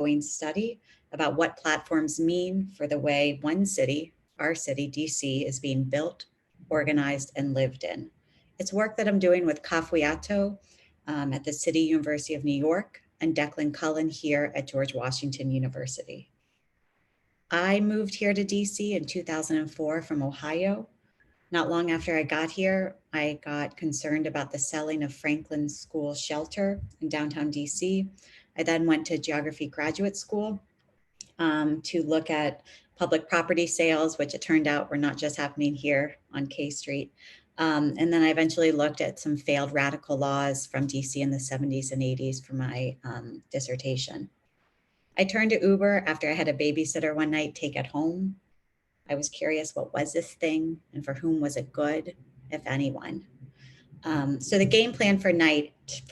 ongoing study about what platforms mean for the way one city, our city, DC, is being built, organized, and lived in. It's work that I'm doing with Cafuato at the City University of New York and Declan Cullen here at George Washington University. I moved here to DC in 2004 from Ohio. Not long after I got here, I got concerned about the selling of Franklin School shelter in downtown DC. I then went to geography graduate school to look at public property sales, which it turned out were not just happening here on K Street. And then I eventually looked at some failed radical laws from DC in the 70s and 80s for my dissertation. I turned to Uber after I had a babysitter one night take it home. I was curious, what was this thing and for whom was it good, if anyone? So the game plan for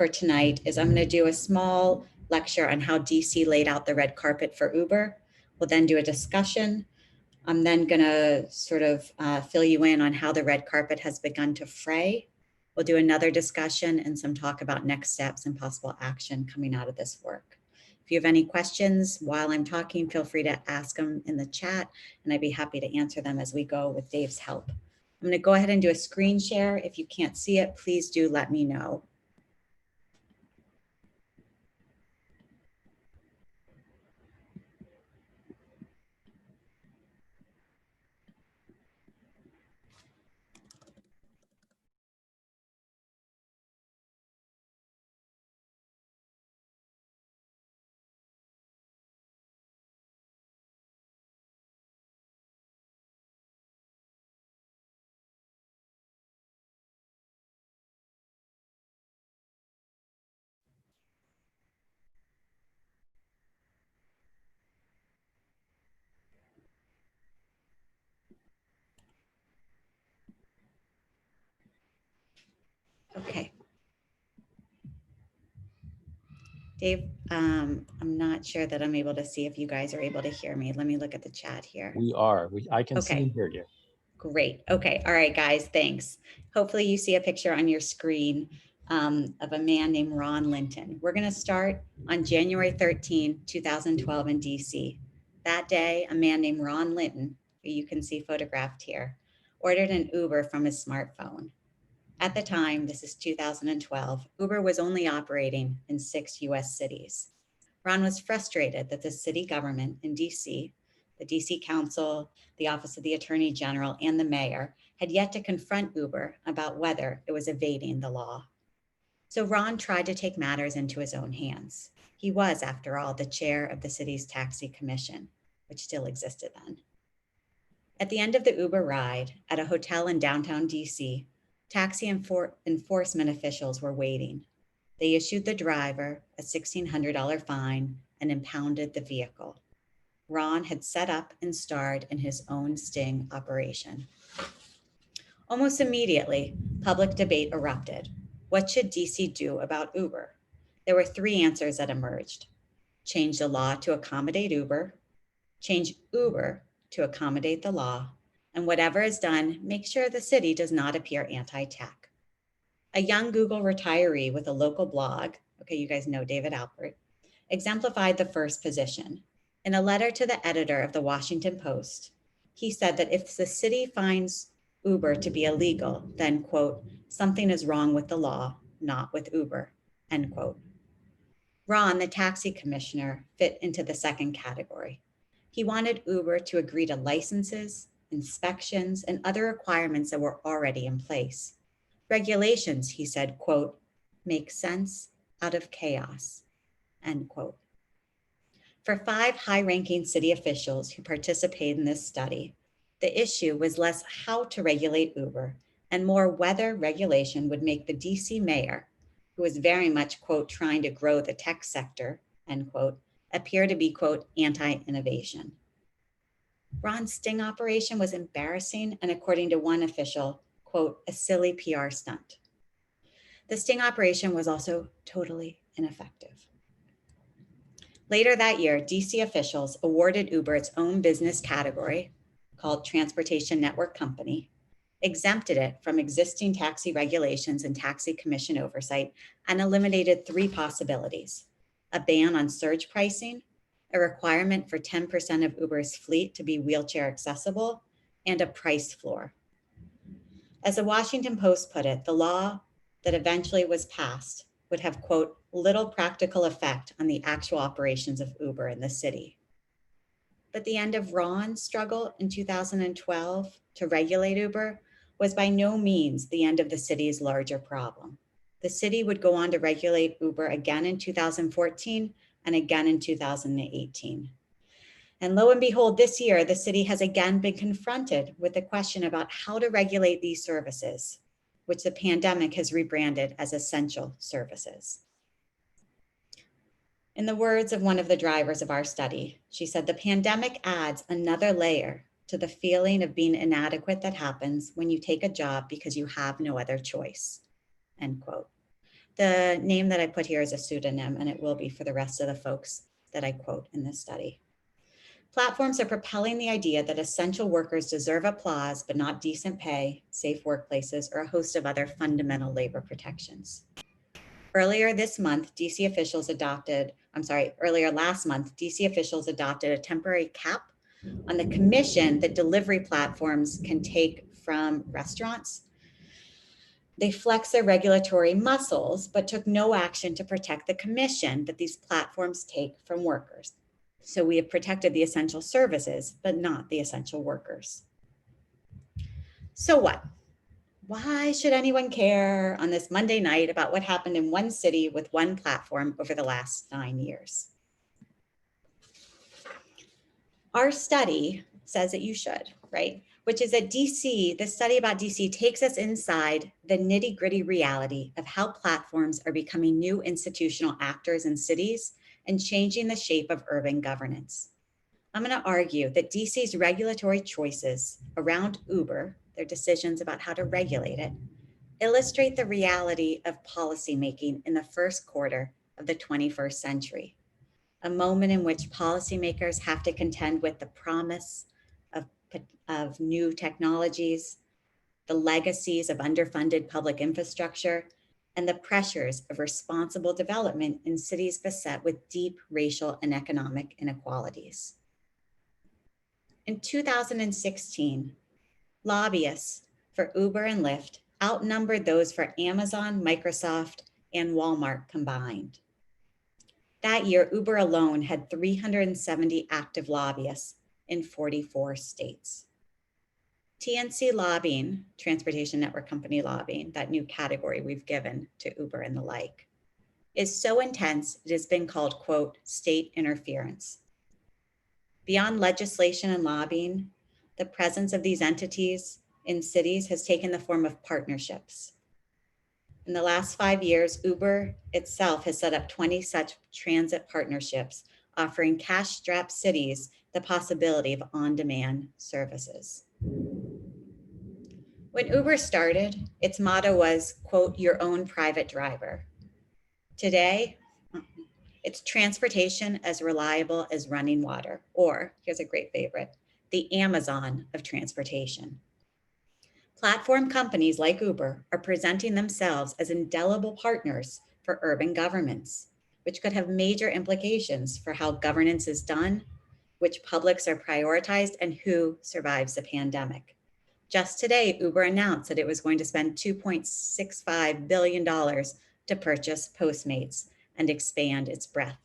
tonight is I'm going to do a small lecture on how DC laid out the red carpet for Uber. We'll then do a discussion. I'm then going to sort of fill you in on how the red carpet has begun to fray. We'll do another discussion and some talk about next steps and possible action coming out of this work. If you have any questions while I'm talking, feel free to ask them in the chat, and I'd be happy to answer them as we go with Dave's help. I'm going to go ahead and do a screen share. If you can't see it, please do let me know. Okay. Dave, I'm not sure that I'm able to see if you guys are able to hear me. Let me look at the chat here. We are. I can see and hear you. Great. Okay. All right, guys. Thanks. Hopefully you see a picture on your screen of a man named Ron Linton. We're going to start on January 13, 2012 in DC. That day, a man named Ron Linton, who you can see photographed here, ordered an Uber from his smartphone. At the time, this is 2012, Uber was only operating in 6 US cities. Ron was frustrated that the city government in DC, the DC Council, the Office of the Attorney General, and the mayor had yet to confront Uber about whether it was evading the law. So Ron tried to take matters into his own hands. He was, after all, the chair of the city's taxi commission, which still existed then. At the end of the Uber ride, at a hotel in downtown DC, taxi enforcement officials were waiting. They issued the driver a $1,600 fine and impounded the vehicle. Ron had set up and starred in his own sting operation. Almost immediately, public debate erupted. What should DC do about Uber? There were 3 answers that emerged. Change the law to accommodate Uber, change Uber to accommodate the law, and whatever is done, make sure the city does not appear anti-tech. A young Google retiree with a local blog, okay, you guys know David Alpert, exemplified the first position. In a letter to the editor of the Washington Post, he said that if the city finds Uber to be illegal, then, quote, something is wrong with the law, not with Uber, end quote. Ron, the taxi commissioner, fit into the second category. He wanted Uber to agree to licenses, inspections, and other requirements that were already in place. Regulations, he said, quote, make sense out of chaos, end quote. For 5 high-ranking city officials who participated in this study, the issue was less how to regulate Uber and more whether regulation would make the DC mayor, who was very much, quote, trying to grow the tech sector, end quote, appear to be, quote, anti-innovation. Ron's sting operation was embarrassing and, according to one official, quote, a silly PR stunt. The sting operation was also totally ineffective. Later that year, DC officials awarded Uber its own business category called Transportation Network Company, exempted it from existing taxi regulations and taxi commission oversight, and eliminated 3 possibilities: a ban on surge pricing, a requirement for 10% of Uber's fleet to be wheelchair accessible, and a price floor. As the Washington Post put it, the law that eventually was passed would have, quote, little practical effect on the actual operations of Uber in the city. But the end of Ron's struggle in 2012 to regulate Uber was by no means the end of the city's larger problem. The city would go on to regulate Uber again in 2014 and again in 2018. And lo and behold, this year, the city has again been confronted with the question about how to regulate these services, which the pandemic has rebranded as essential services. In the words of one of the drivers of our study, she said, the pandemic adds another layer to the feeling of being inadequate that happens when you take a job because you have no other choice, end quote. The name that I put here is a pseudonym, and it will be for the rest of the folks that I quote in this study. Platforms are propelling the idea that essential workers deserve applause, but not decent pay, safe workplaces, or a host of other fundamental labor protections. Earlier last month, DC officials adopted a temporary cap on the commission that delivery platforms can take from restaurants. They flexed their regulatory muscles, but took no action to protect the commission that these platforms take from workers. So we have protected the essential services, but not the essential workers. So what? Why should anyone care on this Monday night about what happened in one city with one platform over the last 9 years? Our study says that you should, right? Which is that DC, the study about DC takes us inside the nitty-gritty reality of how platforms are becoming new institutional actors in cities and changing the shape of urban governance. I'm going to argue that DC's regulatory choices around Uber, their decisions about how to regulate it, illustrate the reality of policymaking in the first quarter of the 21st century, a moment in which policymakers have to contend with the promise of new technologies, the legacies of underfunded public infrastructure, and the pressures of responsible development in cities beset with deep racial and economic inequalities. In 2016, lobbyists for Uber and Lyft outnumbered those for Amazon, Microsoft, and Walmart combined. That year, Uber alone had 370 active lobbyists in 44 states. TNC lobbying, Transportation Network Company lobbying, that new category we've given to Uber and the like, is so intense it has been called, quote, state interference. Beyond legislation and lobbying, the presence of these entities in cities has taken the form of partnerships. In the last 5 years, Uber itself has set up 20 such transit partnerships, offering cash-strapped cities the possibility of on-demand services. When Uber started, its motto was, quote, your own private driver. Today, it's transportation as reliable as running water, or here's a great favorite, the Amazon of transportation. Platform companies like Uber are presenting themselves as indelible partners for urban governments, which could have major implications for how governance is done, which publics are prioritized, and who survives the pandemic. Just today, Uber announced that it was going to spend $2.65 billion to purchase Postmates and expand its breadth.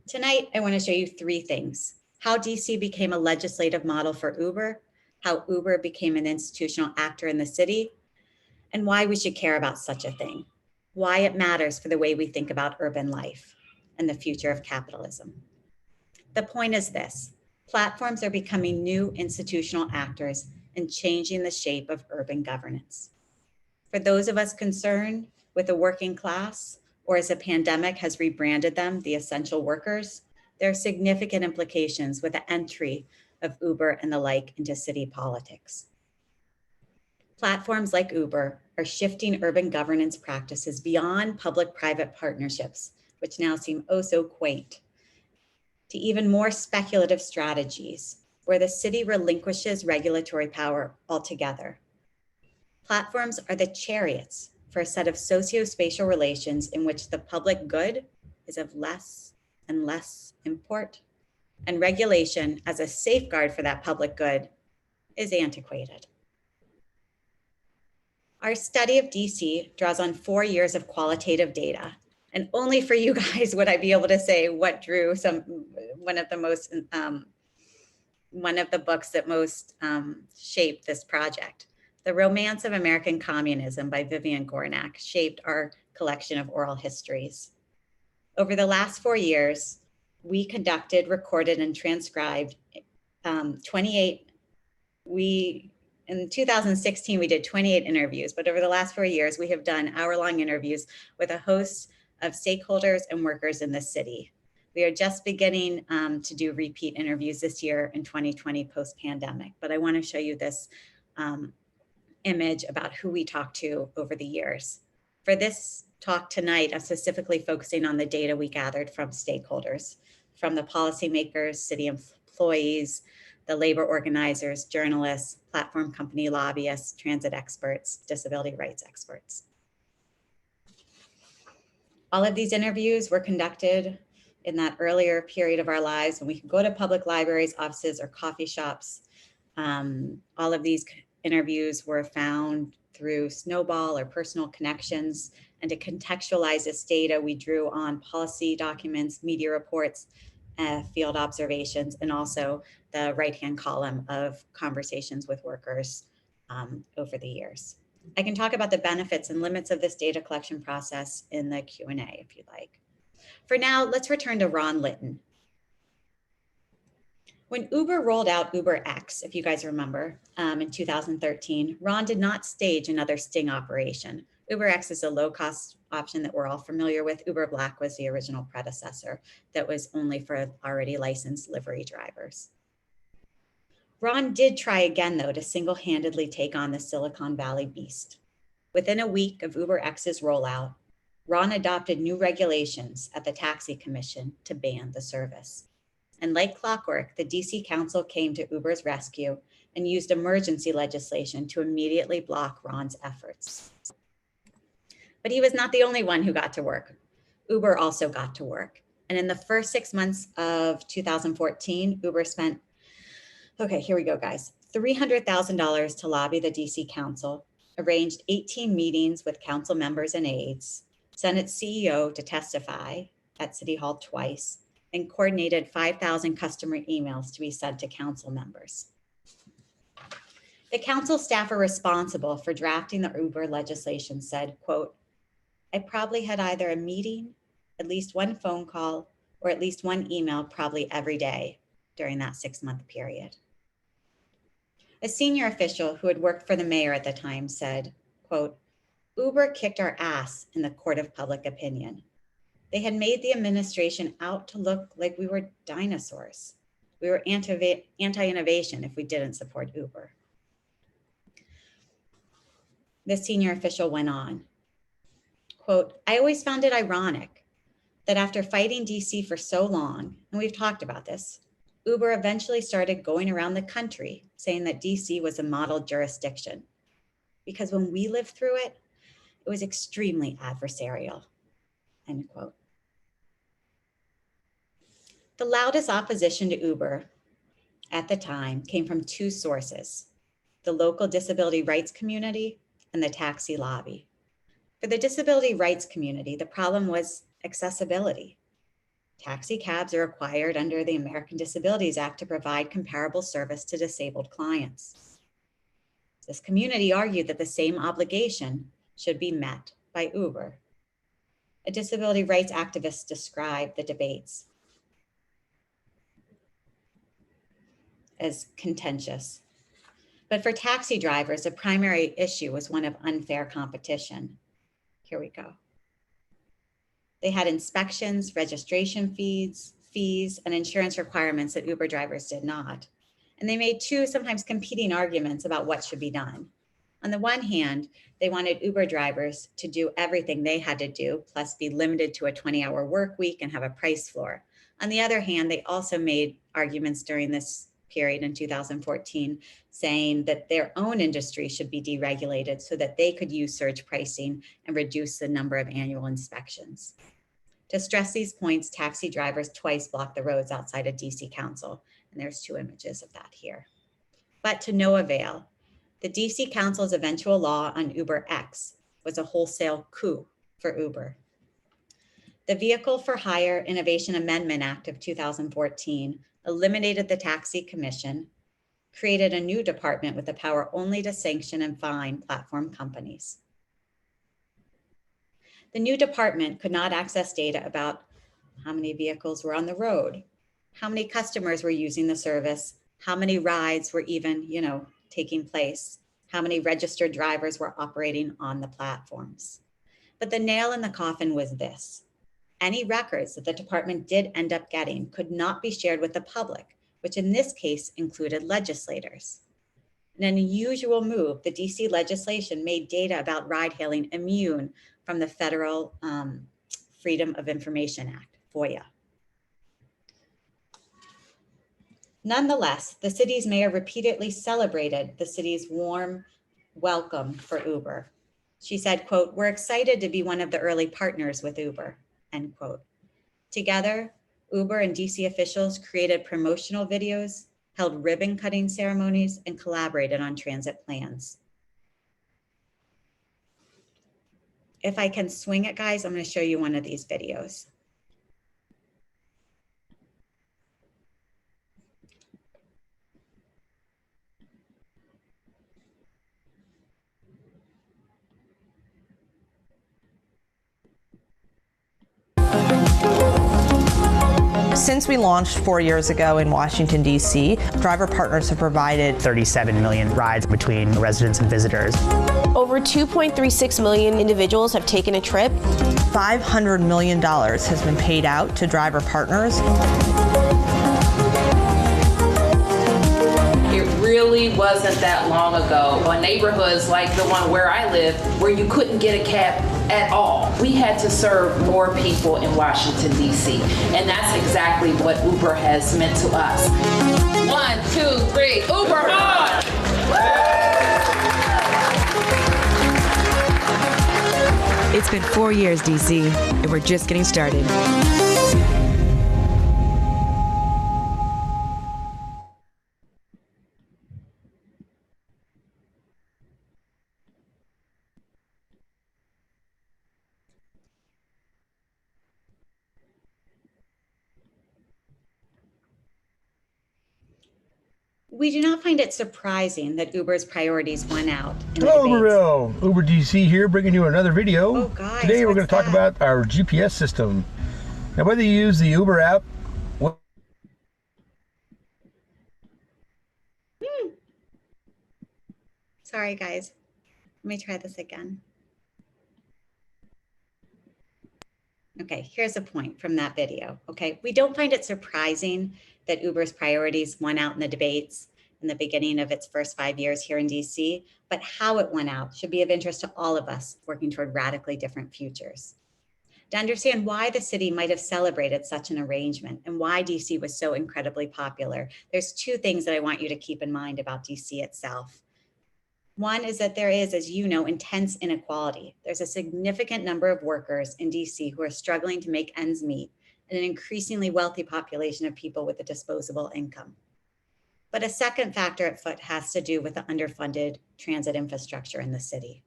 Tonight, I want to show you 3 things: how DC became a legislative model for Uber, how Uber became an institutional actor in the city, and why we should care about such a thing, why it matters for the way we think about urban life and the future of capitalism. The point is this: platforms are becoming new institutional actors and changing the shape of urban governance. For those of us concerned with the working class, or as a pandemic has rebranded them, the essential workers, there are significant implications with the entry of Uber and the like into city politics. Platforms like Uber are shifting urban governance practices beyond public-private partnerships, which now seem oh so quaint, to even more speculative strategies where the city relinquishes regulatory power altogether. Platforms are the chariots for a set of socio-spatial relations in which the public good is of less and less import, and regulation as a safeguard for that public good is antiquated. Our study of DC draws on 4 years of qualitative data, and only for you guys would I be able to say what drew one of the books that most shaped this project. The Romance of American Communism by Vivian Gornack shaped our collection of oral histories. Over the last 4 years, we conducted, recorded, and transcribed 28. In 2016, we did 28 interviews, but over the last 4 years, we have done hour-long interviews with a host of stakeholders and workers in the city. We are just beginning to do repeat interviews this year in 2020 post-pandemic, but I want to show you this image about who we talked to over the years. For this talk tonight, I'm specifically focusing on the data we gathered from stakeholders, from the policymakers, city employees, the labor organizers, journalists, platform company lobbyists, transit experts, disability rights experts. All of these interviews were conducted in that earlier period of our lives when we could go to public libraries, offices, or coffee shops. All of these interviews were found through Snowball or personal connections. And to contextualize this data, we drew on policy documents, media reports, field observations, and also the right-hand column of conversations with workers over the years. I can talk about the benefits and limits of this data collection process in the Q&A if you'd like. For now, let's return to Ron Linton. When Uber rolled out UberX, if you guys remember, in 2013, Ron did not stage another sting operation. UberX is a low-cost option that we're all familiar with. Uber Black was the original predecessor that was only for already licensed livery drivers. Ron did try again, though, to single-handedly take on the Silicon Valley beast. Within a week of UberX's rollout, Ron adopted new regulations at the Taxi Commission to ban the service. And like clockwork, the DC Council came to Uber's rescue and used emergency legislation to immediately block Ron's efforts. But he was not the only one who got to work. Uber also got to work. And in the first 6 months of 2014, Uber spent, okay, here we go, guys, $300,000 to lobby the DC Council, arranged 18 meetings with council members and aides, sent its CEO to testify at City Hall twice, and coordinated 5,000 customer emails to be sent to council members. The council staffer responsible for drafting the Uber legislation said, quote, "I probably had either a meeting, at least one phone call, or at least one email probably every day during that 6-month period." A senior official who had worked for the mayor at the time said, quote, "Uber kicked our ass in the court of public opinion. They had made the administration out to look like we were dinosaurs. We were anti-innovation if we didn't support Uber." The senior official went on, quote, "I always found it ironic that after fighting DC for so long, and we've talked about this, Uber eventually started going around the country saying that DC was a model jurisdiction. Because when we lived through it, it was extremely adversarial," end quote. The loudest opposition to Uber at the time came from two sources: the local disability rights community and the taxi lobby. For the disability rights community, the problem was accessibility. Taxi cabs are required under the American Disabilities Act to provide comparable service to disabled clients. This community argued that the same obligation should be met by Uber. A disability rights activist described the debates as contentious. But for taxi drivers, the primary issue was one of unfair competition. Here we go. They had inspections, registration fees, and insurance requirements that Uber drivers did not. And they made two sometimes competing arguments about what should be done. On the one hand, they wanted Uber drivers to do everything they had to do, plus be limited to a 20-hour work week and have a price floor. On the other hand, they also made arguments during this period in 2014, saying that their own industry should be deregulated so that they could use surge pricing and reduce the number of annual inspections. To stress these points, taxi drivers twice blocked the roads outside of DC Council, and there's 2 images of that here. But to no avail. The DC Council's eventual law on Uber X was a wholesale coup for Uber. The Vehicle for Hire Innovation Amendment Act of 2014 eliminated the Taxi Commission, created a new department with the power only to sanction and fine platform companies. The new department could not access data about how many vehicles were on the road, how many customers were using the service, how many rides were even, taking place, how many registered drivers were operating on the platforms. But the nail in the coffin was this. Any records that the department did end up getting could not be shared with the public, which in this case included legislators. In an unusual move, the DC legislation made data about ride-hailing immune from the Federal Freedom of Information Act, FOIA. Nonetheless, the city's mayor repeatedly celebrated the city's warm welcome for Uber. She said, quote, "We're excited to be one of the early partners with Uber," end quote. Together, Uber and DC officials created promotional videos, held ribbon cutting ceremonies, and collaborated on transit plans. If I can swing it, guys, I'm going to show you one of these videos. Since we launched 4 years ago in Washington, D.C., driver partners have provided 37 million rides between residents and visitors. Over 2.36 million individuals have taken a trip. $500 million has been paid out to driver partners. It really wasn't that long ago. In neighborhoods like the one where I live, where you couldn't get a cab at all. We had to serve more people in Washington, D.C. And that's exactly what Uber has meant to us. 1, 2, 3, Uber on! It's been 4 years, DC, and we're just getting started. We do not find it surprising that Uber's priorities won out. Hello, Uberville. Uber DC here, bringing you another video. Oh, guys, today we're going to talk about our GPS system. Now, whether you use the Uber app, Sorry, guys. Let me try this again. Okay, here's a point from that video. Okay, we don't find it surprising that Uber's priorities won out in the debates in the beginning of its first 5 years here in DC, but how it won out should be of interest to all of us working toward radically different futures. To understand why the city might have celebrated such an arrangement and why DC was so incredibly popular, there's 2 things that I want you to keep in mind about DC itself. One is that there is, as you know, intense inequality. There's a significant number of workers in DC who are struggling to make ends meet, and an increasingly wealthy population of people with a disposable income. But a second factor at foot has to do with the underfunded transit infrastructure in the city.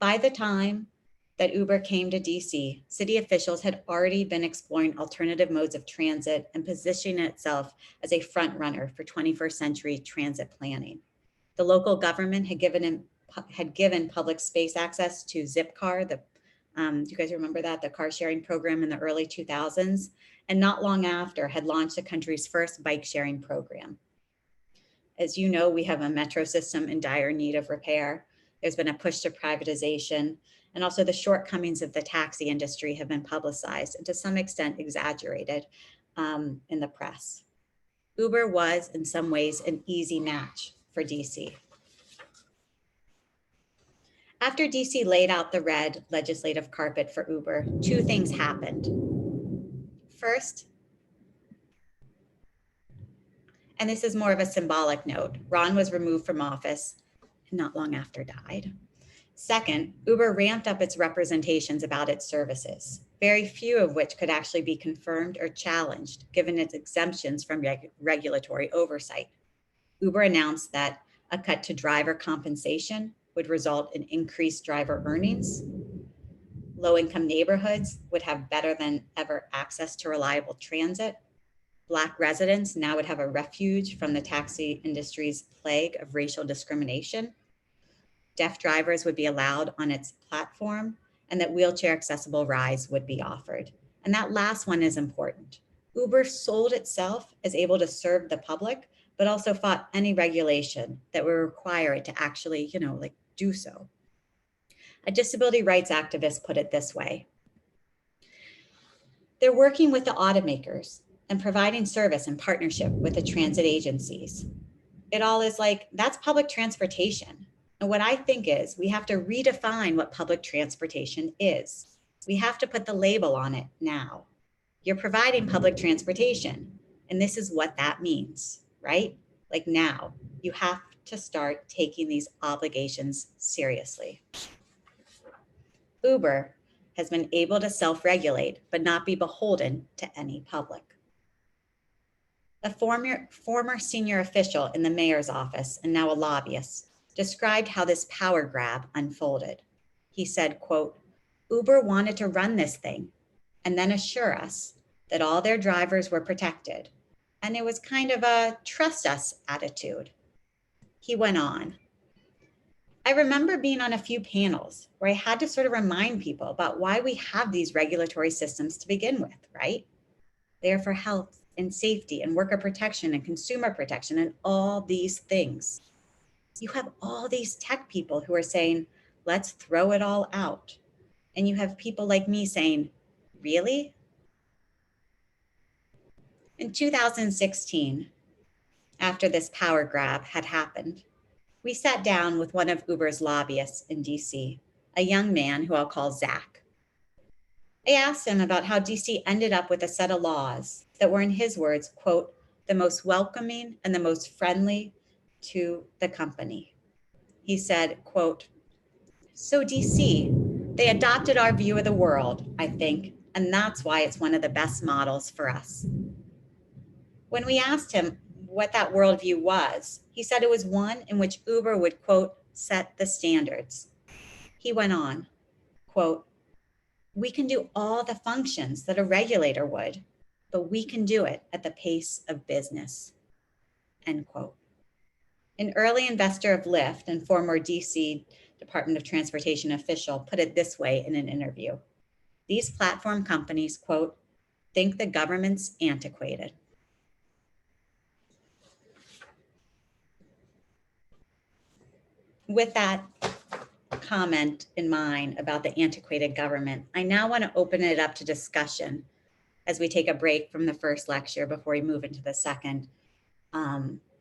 By the time that Uber came to DC, city officials had already been exploring alternative modes of transit and positioning itself as a front runner for 21st century transit planning. The local government had given public space access to Zipcar, do you guys remember that? The car sharing program in the early 2000s, and not long after had launched the country's first bike sharing program. As you know, we have a metro system in dire need of repair. There's been a push to privatization, and also the shortcomings of the taxi industry have been publicized and to some extent exaggerated in the press. Uber was in some ways an easy match for DC. After DC laid out the red legislative carpet for Uber, 2 things happened. First, and this is more of a symbolic note, Ron was removed from office and not long after died. Second, Uber ramped up its representations about its services. very few of which could actually be confirmed or challenged, given its exemptions from regulatory oversight. Uber announced that a cut to driver compensation would result in increased driver earnings. Low-income neighborhoods would have better than ever access to reliable transit. Black residents now would have a refuge from the taxi industry's plague of racial discrimination. Deaf drivers would be allowed on its platform, and that wheelchair accessible rides would be offered. And that last one is important. Uber sold itself as able to serve the public, but also fought any regulation that would require it to actually, do so. A disability rights activist put it this way: they're working with the automakers and providing service in partnership with the transit agencies. It all is like, that's public transportation. And what I think is we have to redefine what public transportation is. We have to put the label on it now. You're providing public transportation, and this is what that means, right? Like now, you have to start taking these obligations seriously. Uber has been able to self-regulate, but not be beholden to any public. A former senior official in the mayor's office, and now a lobbyist, described how this power grab unfolded. He said, quote, Uber wanted to run this thing and then assure us that all their drivers were protected. And it was kind of a trust us attitude. He went on, I remember being on a few panels where I had to sort of remind people about why we have these regulatory systems to begin with, right? They're for health and safety and worker protection and consumer protection and all these things. You have all these tech people who are saying, let's throw it all out. And you have people like me saying, really? In 2016, after this power grab had happened, we sat down with one of Uber's lobbyists in DC, a young man who I'll call Zach. I asked him about how DC ended up with a set of laws that were, in his words, quote, the most welcoming and the most friendly to the company. He said, quote, so DC, they adopted our view of the world, I think, and that's why it's one of the best models for us. When we asked him what that worldview was, he said it was one in which Uber would, quote, set the standards. He went on, quote, we can do all the functions that a regulator would, but we can do it at the pace of business, end quote. An early investor of Lyft and former DC Department of Transportation official put it this way in an interview. These platform companies, quote, think the government's antiquated. With that comment in mind about the antiquated government, I now want to open it up to discussion as we take a break from the first lecture before we move into the second.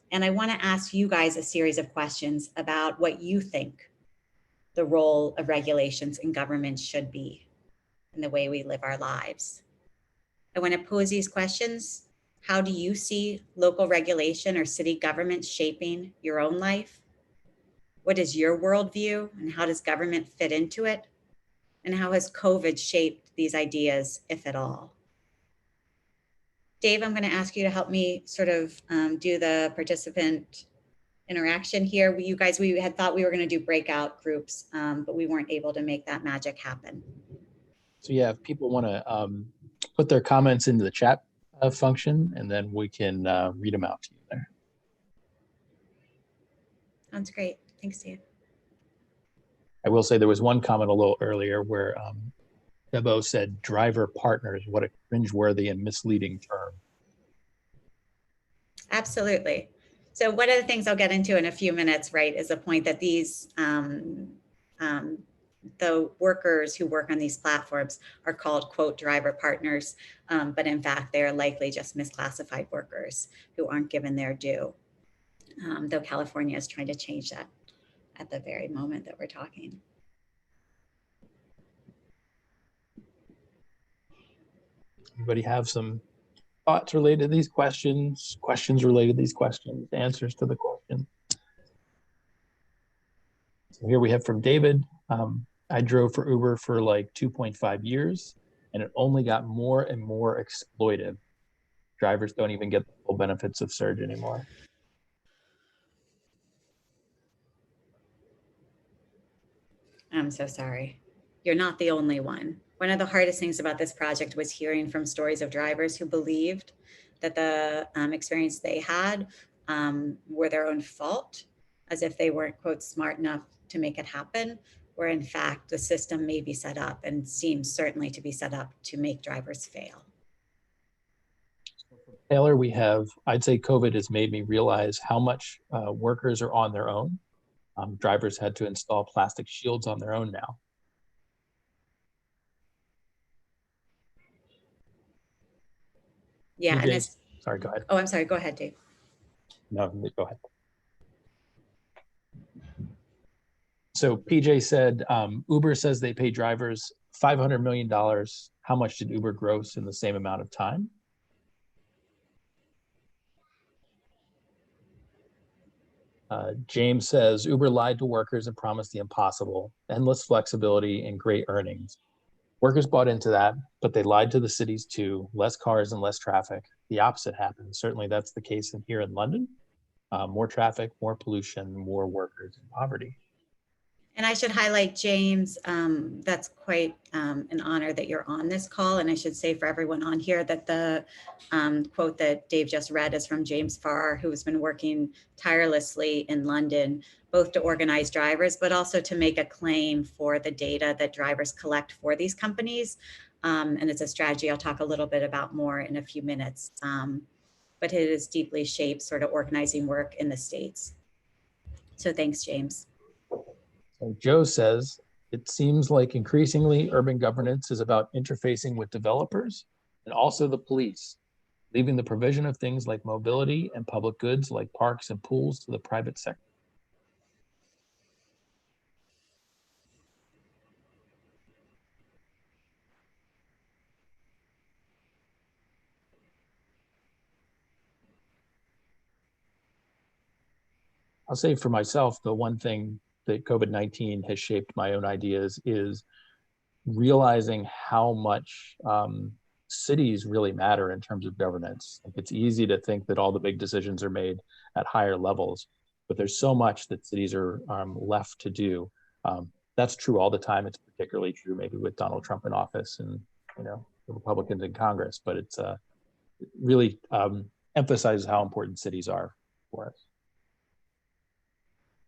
And I want to ask you guys a series of questions about what you think the role of regulations in government should be in the way we live our lives. I want to pose these questions. How do you see local regulation or city government shaping your own life? What is your worldview and how does government fit into it? And how has COVID shaped these ideas, if at all? Dave, I'm going to ask you to help me sort of do the participant interaction here. You guys, we had thought we were going to do breakout groups, but we weren't able to make that magic happen. So yeah, if people want to put their comments into the chat function, and then we can read them out to you there. Sounds great. Thanks, Dave. I will say there was one comment a little earlier where Debo said driver partners, what a cringeworthy and misleading term. Absolutely. So one of the things I'll get into in a few minutes, right, is the point that these, the workers who work on these platforms are called, quote, driver partners, but in fact, they're likely just misclassified workers who aren't given their due, though California is trying to change that at the very moment that we're talking. Anybody have some thoughts related to these questions, questions related to these questions, answers to the question? So here we have from David. I drove for Uber for like 2.5 years. and it only got more and more exploitive. Drivers don't even get the full benefits of surge anymore. I'm so sorry. You're not the only one. One of the hardest things about this project was hearing from stories of drivers who believed that the experience they had were their own fault, as if they weren't, quote, smart enough to make it happen, where in fact the system may be set up and seems certainly to be set up to make drivers fail. Taylor, we have, I'd say COVID has made me realize how much workers are on their own. Drivers had to install plastic shields on their own now. Yeah, and it's, sorry, go ahead. Oh, I'm sorry, go ahead, Dave. No, go ahead. So PJ said, Uber says they pay drivers $500 million. How much did Uber gross in the same amount of time? James says, Uber lied to workers and promised the impossible, endless flexibility and great earnings. Workers bought into that, but they lied to the cities too. Less cars and less traffic. The opposite happened. Certainly that's the case here in London. More traffic, more pollution, more workers and poverty. And I should highlight, James, that's quite an honor that you're on this call. And I should say for everyone on here that the quote that Dave just read is from James Farr, who has been working tirelessly in London, both to organize drivers, but also to make a claim for the data that drivers collect for these companies. And it's a strategy I'll talk a little bit about more in a few minutes. But it has deeply shaped sort of organizing work in the States. So thanks, James. So Joe says, it seems like increasingly urban governance is about interfacing with developers and also the police, leaving the provision of things like mobility and public goods like parks and pools to the private sector. I'll say for myself, the one thing that COVID-19 has shaped my own ideas is realizing how much cities really matter in terms of governance. Like, it's easy to think that all the big decisions are made at higher levels, but there's so much that cities are left to do. That's true all the time. It's particularly true maybe with Donald Trump in office and the Republicans in Congress, but it's it really emphasizes how important cities are for us.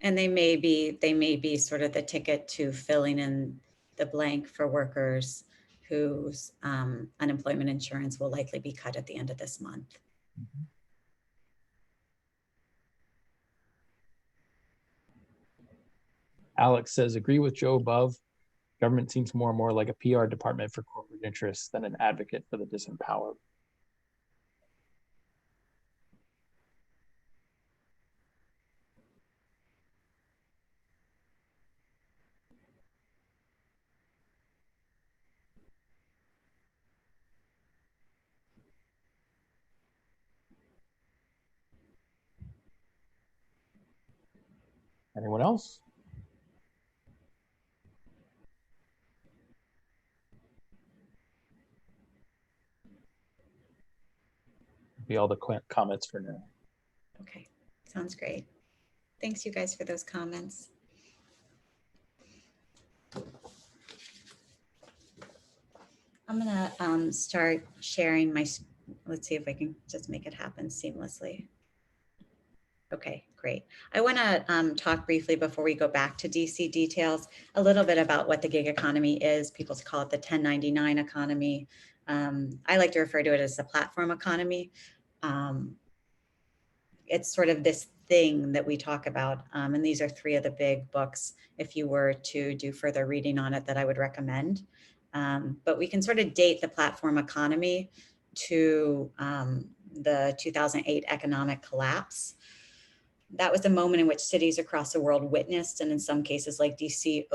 And they may be sort of the ticket to filling in the blank for workers whose unemployment insurance will likely be cut at the end of this month. Mm-hmm. Alex says, agree with Joe above. Government seems more and more like a PR department for corporate interests than an advocate for the disempowered. Anyone else? Be all the comments for now. Okay, sounds great. Thanks you guys for those comments. I'm gonna start sharing my, let's see if I can just make it happen seamlessly. Okay, great. I wanna talk briefly before we go back to DC details, a little bit about what the gig economy is. People call it the 1099 economy. I like to refer to it as the platform economy. It's sort of this thing that we talk about, and these are three of the big books, if you were to do further reading on it, that I would recommend. But we can sort of date the platform economy to the 2008 economic collapse. That was a moment in which cities across the world witnessed, and in some cases like DC,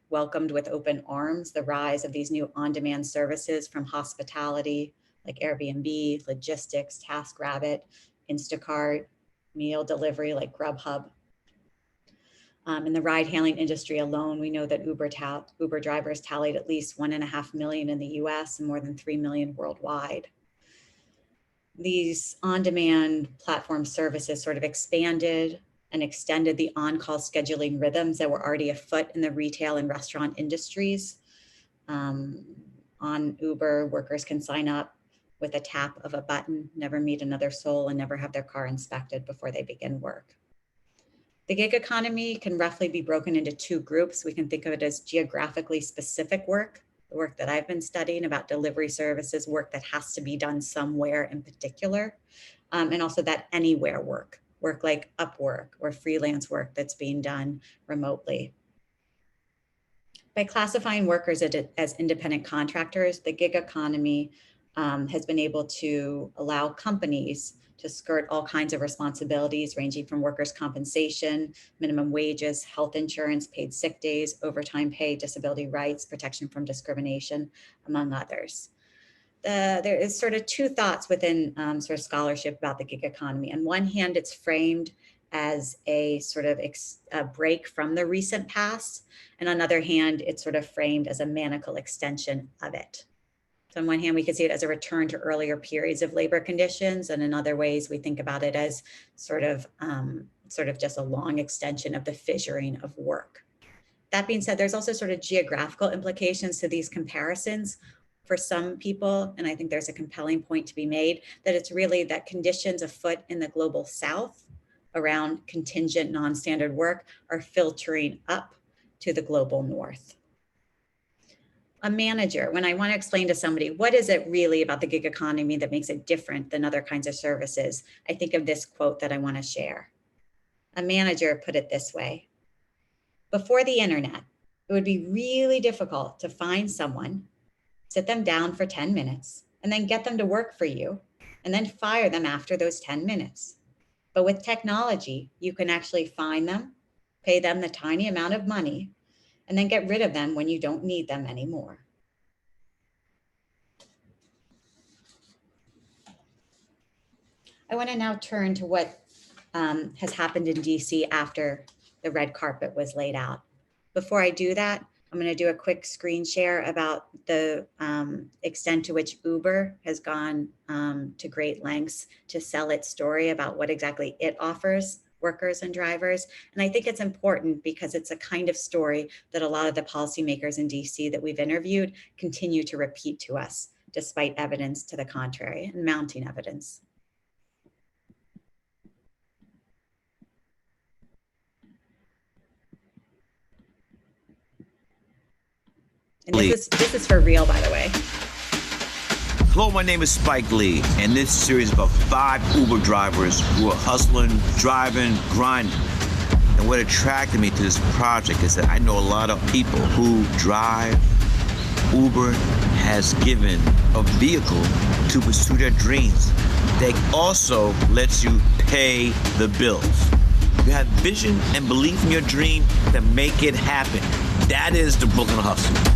welcomed with open arms, the rise of these new on-demand services from hospitality, like Airbnb, logistics, TaskRabbit, Instacart, meal delivery like Grubhub. In the ride-hailing industry alone, we know that Uber drivers tallied at least 1.5 million in the US and more than 3 million worldwide. These on-demand platform services sort of expanded and extended the on-call scheduling rhythms that were already afoot in the retail and restaurant industries. On Uber, workers can sign up with a tap of a button, never meet another soul, and never have their car inspected before they begin work. The gig economy can roughly be broken into two groups. We can think of it as geographically specific work, the work that I've been studying about delivery services, work that has to be done somewhere in particular, and also that anywhere work like Upwork or freelance work that's being done remotely. By classifying workers as independent contractors, the gig economy has been able to allow companies to skirt all kinds of responsibilities ranging from workers' compensation, minimum wages, health insurance, paid sick days, overtime pay, disability rights, protection from discrimination, among others. There is sort of two thoughts within sort of scholarship about the gig economy. On one hand, it's framed as a sort of a break from the recent past. And on the other hand, it's sort of framed as a manacle extension of it. So on one hand, we could see it as a return to earlier periods of labor conditions. And in other ways, we think about it as sort of just a long extension of the fissuring of work. That being said, there's also sort of geographical implications to these comparisons. For some people, and I think there's a compelling point to be made, that it's really that conditions afoot in the global South around contingent non-standard work are filtering up to the global North. A manager, when I want to explain to somebody, what is it really about the gig economy that makes it different than other kinds of services? I think of this quote that I want to share. A manager put it this way: before the internet, it would be really difficult to find someone, sit them down for 10 minutes, and then get them to work for you, and then fire them after those 10 minutes. But with technology, you can actually find them, pay them the tiny amount of money, and then get rid of them when you don't need them anymore. I want to now turn to what has happened in DC after the red carpet was laid out. Before I do that, I'm going to do a quick screen share about the extent to which Uber has gone to great lengths to sell its story about what exactly it offers workers and drivers. And I think it's important because it's a kind of story that a lot of the policymakers in DC that we've interviewed continue to repeat to us, despite evidence to the contrary and mounting evidence. And this is for real, by the way. Hello, my name is Spike Lee, and this series is about 5 Uber drivers who are hustling, driving, grinding. And what attracted me to this project is that I know a lot of people who drive. Uber has given a vehicle to pursue their dreams. They also lets you pay the bills. You have vision and belief in your dream to make it happen. That is the Brooklyn Hustle.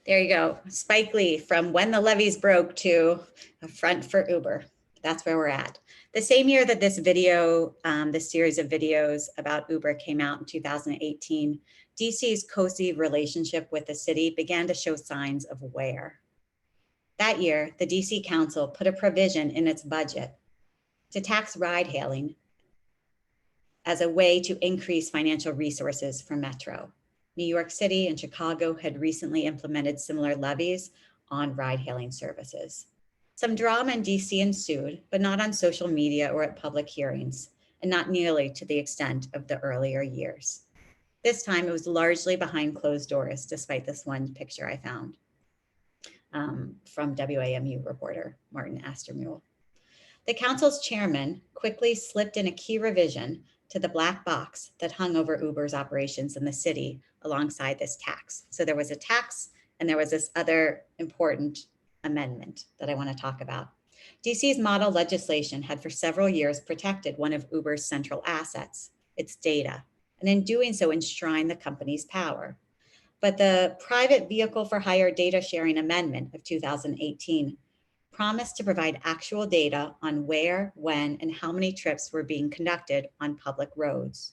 There you go. Spike Lee, from When the Levees Broke to A Front for Uber. That's where we're at. The same year that this video, this series of videos about Uber came out in 2018, DC's cozy relationship with the city began to show signs of wear. That year, the DC Council put a provision in its budget to tax ride-hailing as a way to increase financial resources for Metro. New York City and Chicago had recently implemented similar levies on ride-hailing services. Some drama in DC ensued, but not on social media or at public hearings, and not nearly to the extent of the earlier years. This time it was largely behind closed doors, despite this one picture I found from WAMU reporter Martin Astermule. The council's chairman quickly slipped in a key revision to the black box that hung over Uber's operations in the city alongside this tax. So there was a tax and there was this other important amendment that I want to talk about. DC's model legislation had for several years protected one of Uber's central assets, its data. and in doing so enshrine the company's power. But the Private Vehicle for Hire Data Sharing Amendment of 2018 promised to provide actual data on where, when, and how many trips were being conducted on public roads.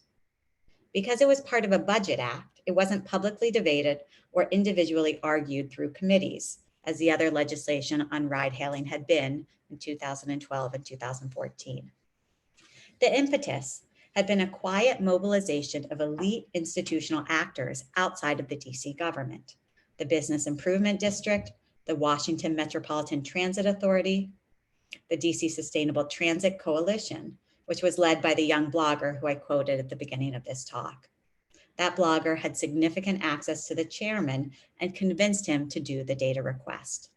Because it was part of a budget act, it wasn't publicly debated or individually argued through committees, as the other legislation on ride hailing had been in 2012 and 2014. The impetus had been a quiet mobilization of elite institutional actors outside of the DC government, the Business Improvement District, the Washington Metropolitan Transit Authority, the DC Sustainable Transit Coalition, which was led by the young blogger who I quoted at the beginning of this talk. That blogger had significant access to the chairman and convinced him to do the data request.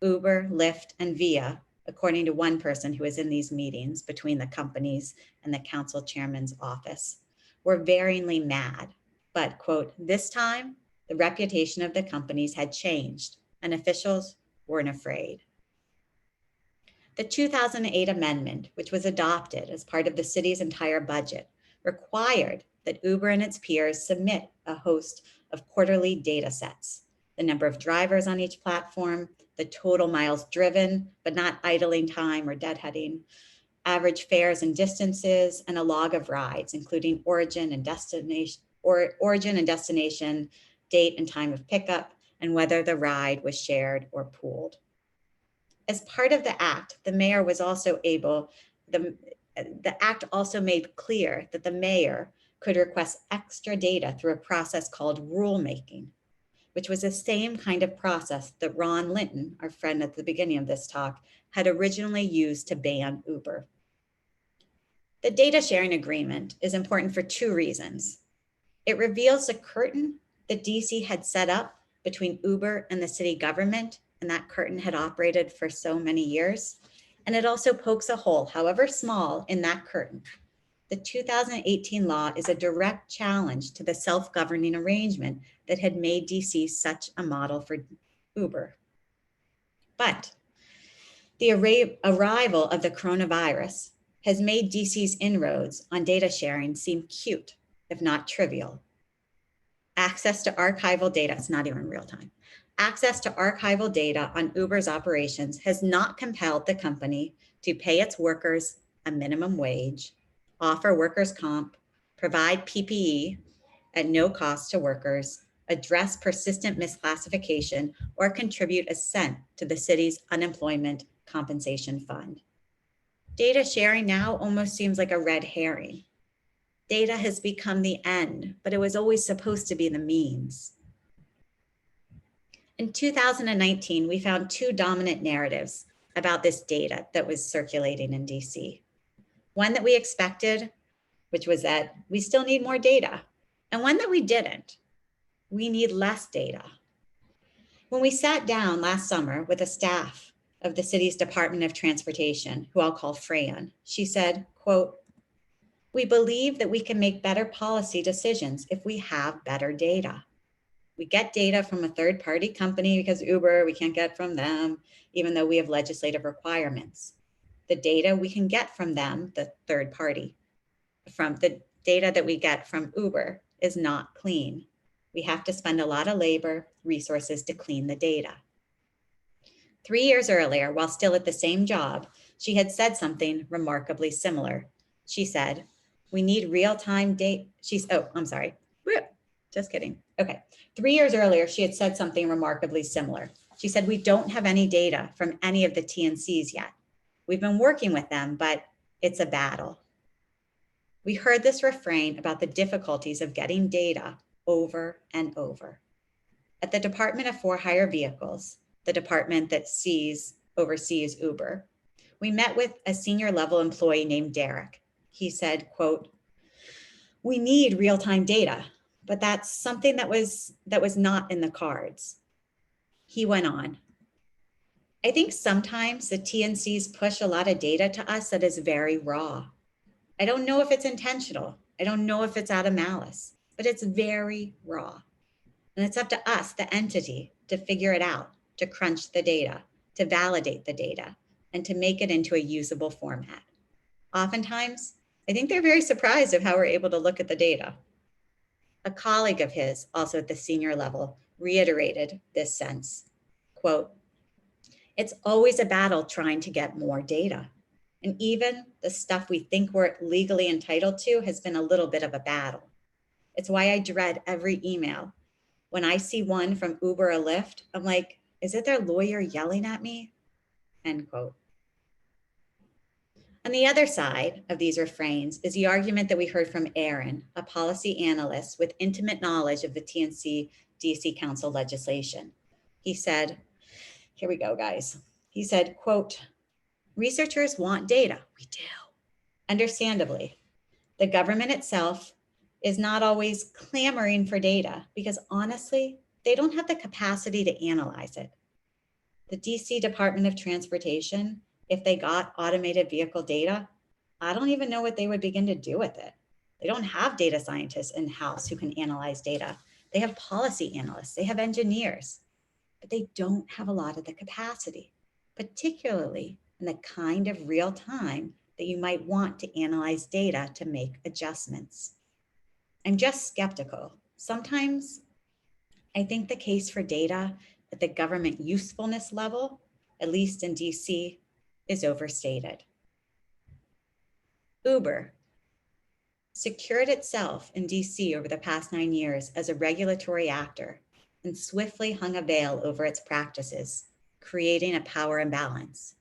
Uber, Lyft, and Via, according to one person who was in these meetings between the companies and the council chairman's office, were varyingly mad. But, quote, this time, the reputation of the companies had changed and officials weren't afraid. The 2008 amendment, which was adopted as part of the city's entire budget, required that Uber and its peers submit a host of quarterly data sets, the number of drivers on each platform, the total miles driven, but not idling time or deadheading, average fares and distances, and a log of rides, including origin and destination, date and time of pickup, and whether the ride was shared or pooled. As part of the act, the mayor was also able, the act also made clear that the mayor could request extra data through a process called rulemaking, which was the same kind of process that Ron Linton, our friend at the beginning of this talk, had originally used to ban Uber. The data sharing agreement is important for two reasons. It reveals the curtain that DC had set up between Uber and the city government, and that curtain had operated for so many years. And it also pokes a hole, however small, in that curtain. The 2018 law is a direct challenge to the self-governing arrangement that had made DC such a model for Uber. But the arrival of the coronavirus has made DC's inroads on data sharing seem cute, if not trivial. Access to archival data, it's not even real time. Access to archival data on Uber's operations has not compelled the company to pay its workers a minimum wage, offer workers' comp, provide PPE at no cost to workers, address persistent misclassification, or contribute a cent to the city's unemployment compensation fund. Data sharing now almost seems like a red herring. Data has become the end, but it was always supposed to be the means. In 2019, we found two dominant narratives about this data that was circulating in DC. One that we expected, which was that we still need more data, and one that we didn't. We need less data. When we sat down last summer with the staff of the city's Department of Transportation, who I'll call Fran, she said, quote, "We believe that we can make better policy decisions if we have better data. We get data from a third-party company because Uber, we can't get from them, even though we have legislative requirements. The data we can get from them, the third party, from the data that we get from Uber is not clean. We have to spend a lot of labor, resources to clean the data." 3 years earlier, while still at the same job, she had said something remarkably similar. She said, "We need real-time data." Just kidding. Okay. 3 years earlier, she had said something remarkably similar. She said, "We don't have any data from any of the TNCs yet. We've been working with them, but it's a battle." We heard this refrain about the difficulties of getting data over and over. At the Department of For-Hire Vehicles, the department that oversees Uber, we met with a senior level employee named Derek. He said, quote, "We need real-time data, but that's something that was not in the cards." He went on, "I think sometimes the TNCs push a lot of data to us that is very raw. I don't know if it's intentional. I don't know if it's out of malice, but it's very raw. And it's up to us, the entity, to figure it out, to crunch the data, to validate the data, and to make it into a usable format. Oftentimes, I think they're very surprised of how we're able to look at the data. A colleague of his, also at the senior level, reiterated this sense, quote, "It's always a battle trying to get more data. And even the stuff we think we're legally entitled to has been a little bit of a battle. It's why I dread every email. When I see one from Uber or Lyft, I'm like, is it their lawyer yelling at me?" End quote. On the other side of these refrains is the argument that we heard from Aaron, a policy analyst with intimate knowledge of the TNC DC Council legislation. He said, here we go, guys. He said, quote, "Researchers want data." We do. Understandably, the government itself is not always clamoring for data because honestly, they don't have the capacity to analyze it. The DC Department of Transportation, if they got automated vehicle data, I don't even know what they would begin to do with it. They don't have data scientists in-house who can analyze data. They have policy analysts, they have engineers, but they don't have a lot of the capacity, particularly in the kind of real time that you might want to analyze data to make adjustments. I'm just skeptical. Sometimes I think the case for data at the government usefulness level, at least in DC, is overstated. Uber secured itself in DC over the past 9 years as a regulatory actor and swiftly hung a veil over its practices, creating a power imbalance.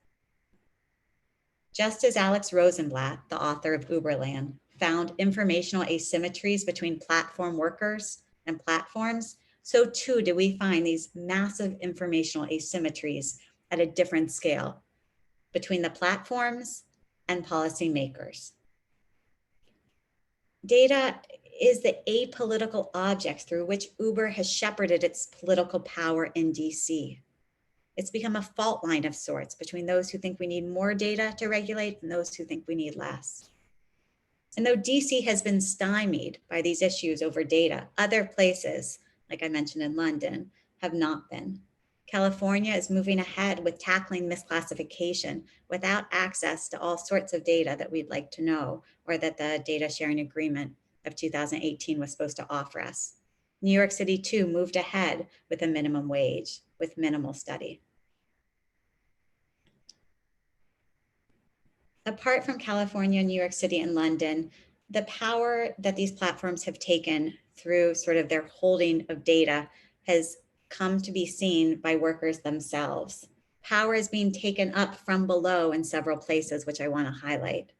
Just as Alex Rosenblatt, the author of Uberland, found informational asymmetries between platform workers and platforms, so too do we find these massive informational asymmetries at a different scale between the platforms and policymakers. Data is the apolitical object through which Uber has shepherded its political power in DC. It's become a fault line of sorts between those who think we need more data to regulate and those who think we need less. And though DC has been stymied by these issues over data, other places, like I mentioned in London, have not been. California is moving ahead with tackling misclassification without access to all sorts of data that we'd like to know or that the data sharing agreement of 2018 was supposed to offer us. New York City too moved ahead with a minimum wage with minimal study. Apart from California, New York City, and London, the power that these platforms have taken through sort of their holding of data has come to be seen by workers themselves. Power is being taken up from below in several places, which I want to highlight.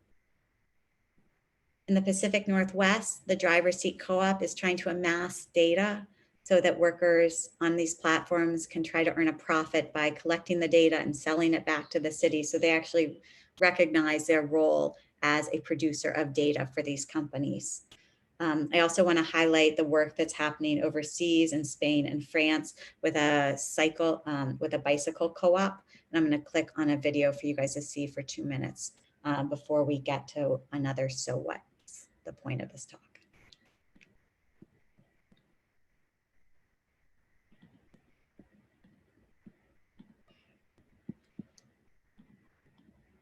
In the Pacific Northwest, the driver's seat co-op is trying to amass data so that workers on these platforms can try to earn a profit by collecting the data and selling it back to the city. So they actually recognize their role as a producer of data for these companies. I also want to highlight the work that's happening overseas in Spain and France with a bicycle co-op. And I'm going to click on a video for you guys to see for 2 minutes before we get to another so what's the point of this talk.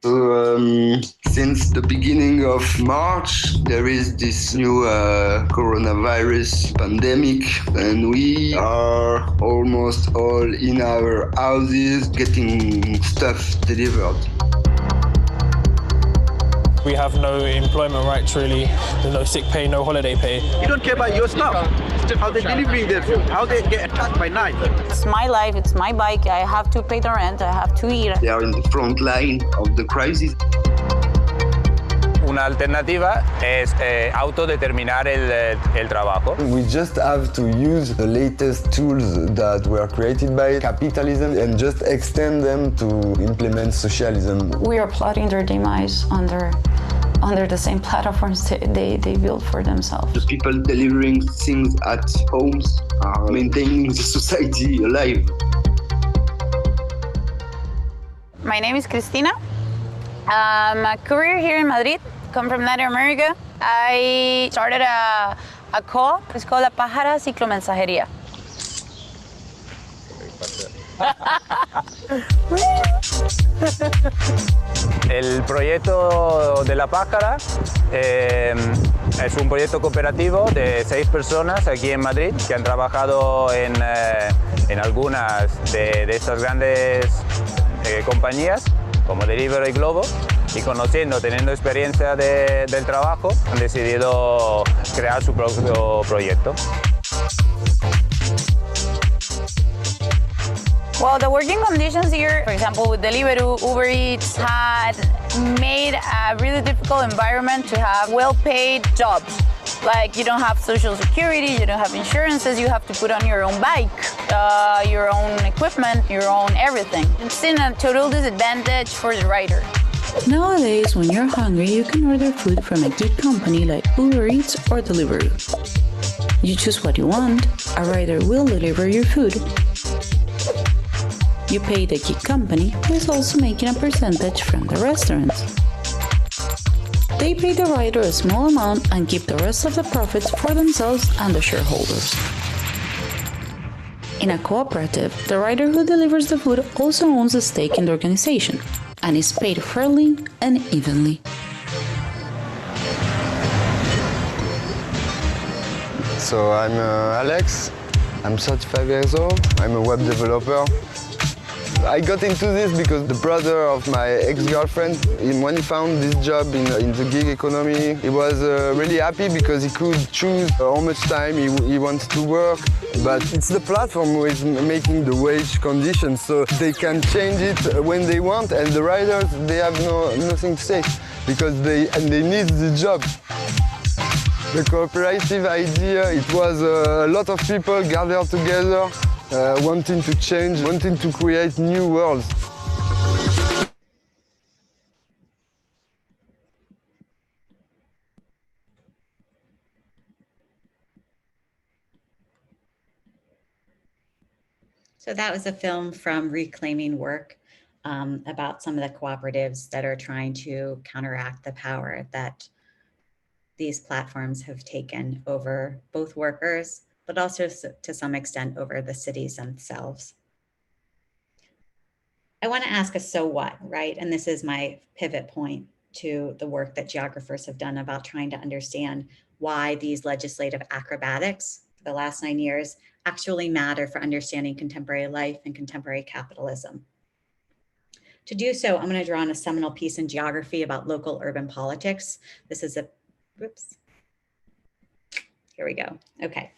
So since the beginning of March, there is this new coronavirus pandemic, and we are almost all in our houses getting stuff delivered. We have no employment rights really, there's no sick pay, no holiday pay. You don't care about your stuff. How they're delivering their food, how they get attacked by knife. It's my life, it's my bike, I have to pay the rent, I have to eat. They are in the front line of the crisis. Una alternativa es autodeterminar el trabajo. We just have to use the latest tools that were created by capitalism and just extend them to implement socialism. We are plotting their demise under the same platforms they built for themselves. The people delivering things at homes are maintaining the society alive. My name is Cristina. I'm a courier here in Madrid. Come from Latin America. I started a co-op. It's called La Pájara Ciclomensajería. El proyecto de la pájara es un proyecto cooperativo de 6 personas aquí en Madrid que han trabajado en algunas de estas grandes compañías como Deliveroo y Globo, y conociendo, teniendo experiencia del trabajo, han decidido crear su propio proyecto. Well, the working conditions here, for example, with Deliveroo, Uber Eats, had made a really difficult environment to have well-paid jobs. Like, you don't have social security, you don't have insurances, you have to put on your own bike, your own equipment, your own everything. It's in a total disadvantage for the rider. Nowadays, when you're hungry, you can order food from a gig company like Uber Eats or Deliveroo. You choose what you want, a rider will deliver your food. You pay the gig company, who is also making a percentage from the restaurants. They pay the rider a small amount and keep the rest of the profits for themselves and the shareholders. In a cooperative, the rider who delivers the food also owns a stake in the organization and is paid fairly and evenly. So I'm Alex, I'm 35 years old, I'm a web developer. I got into this because the brother of my ex-girlfriend, when he found this job in the gig economy, he was really happy because he could choose how much time he wants to work. But it's the platform who is making the wage conditions, so they can change it when they want, and the riders, they have nothing to say because they need the job. The cooperative idea, it was a lot of people gathered together, wanting to change, wanting to create new worlds. So that was a film from Reclaiming Work about some of the cooperatives that are trying to counteract the power that these platforms have taken over both workers, but also to some extent over the cities themselves. I want to ask a so what, right? And this is my pivot point to the work that geographers have done about trying to understand why these legislative acrobatics for the last 9 years actually matter for understanding contemporary life and contemporary capitalism. To do so, I'm going to draw on a seminal piece in geography about local urban politics. This is a, whoops, here we go. Okay.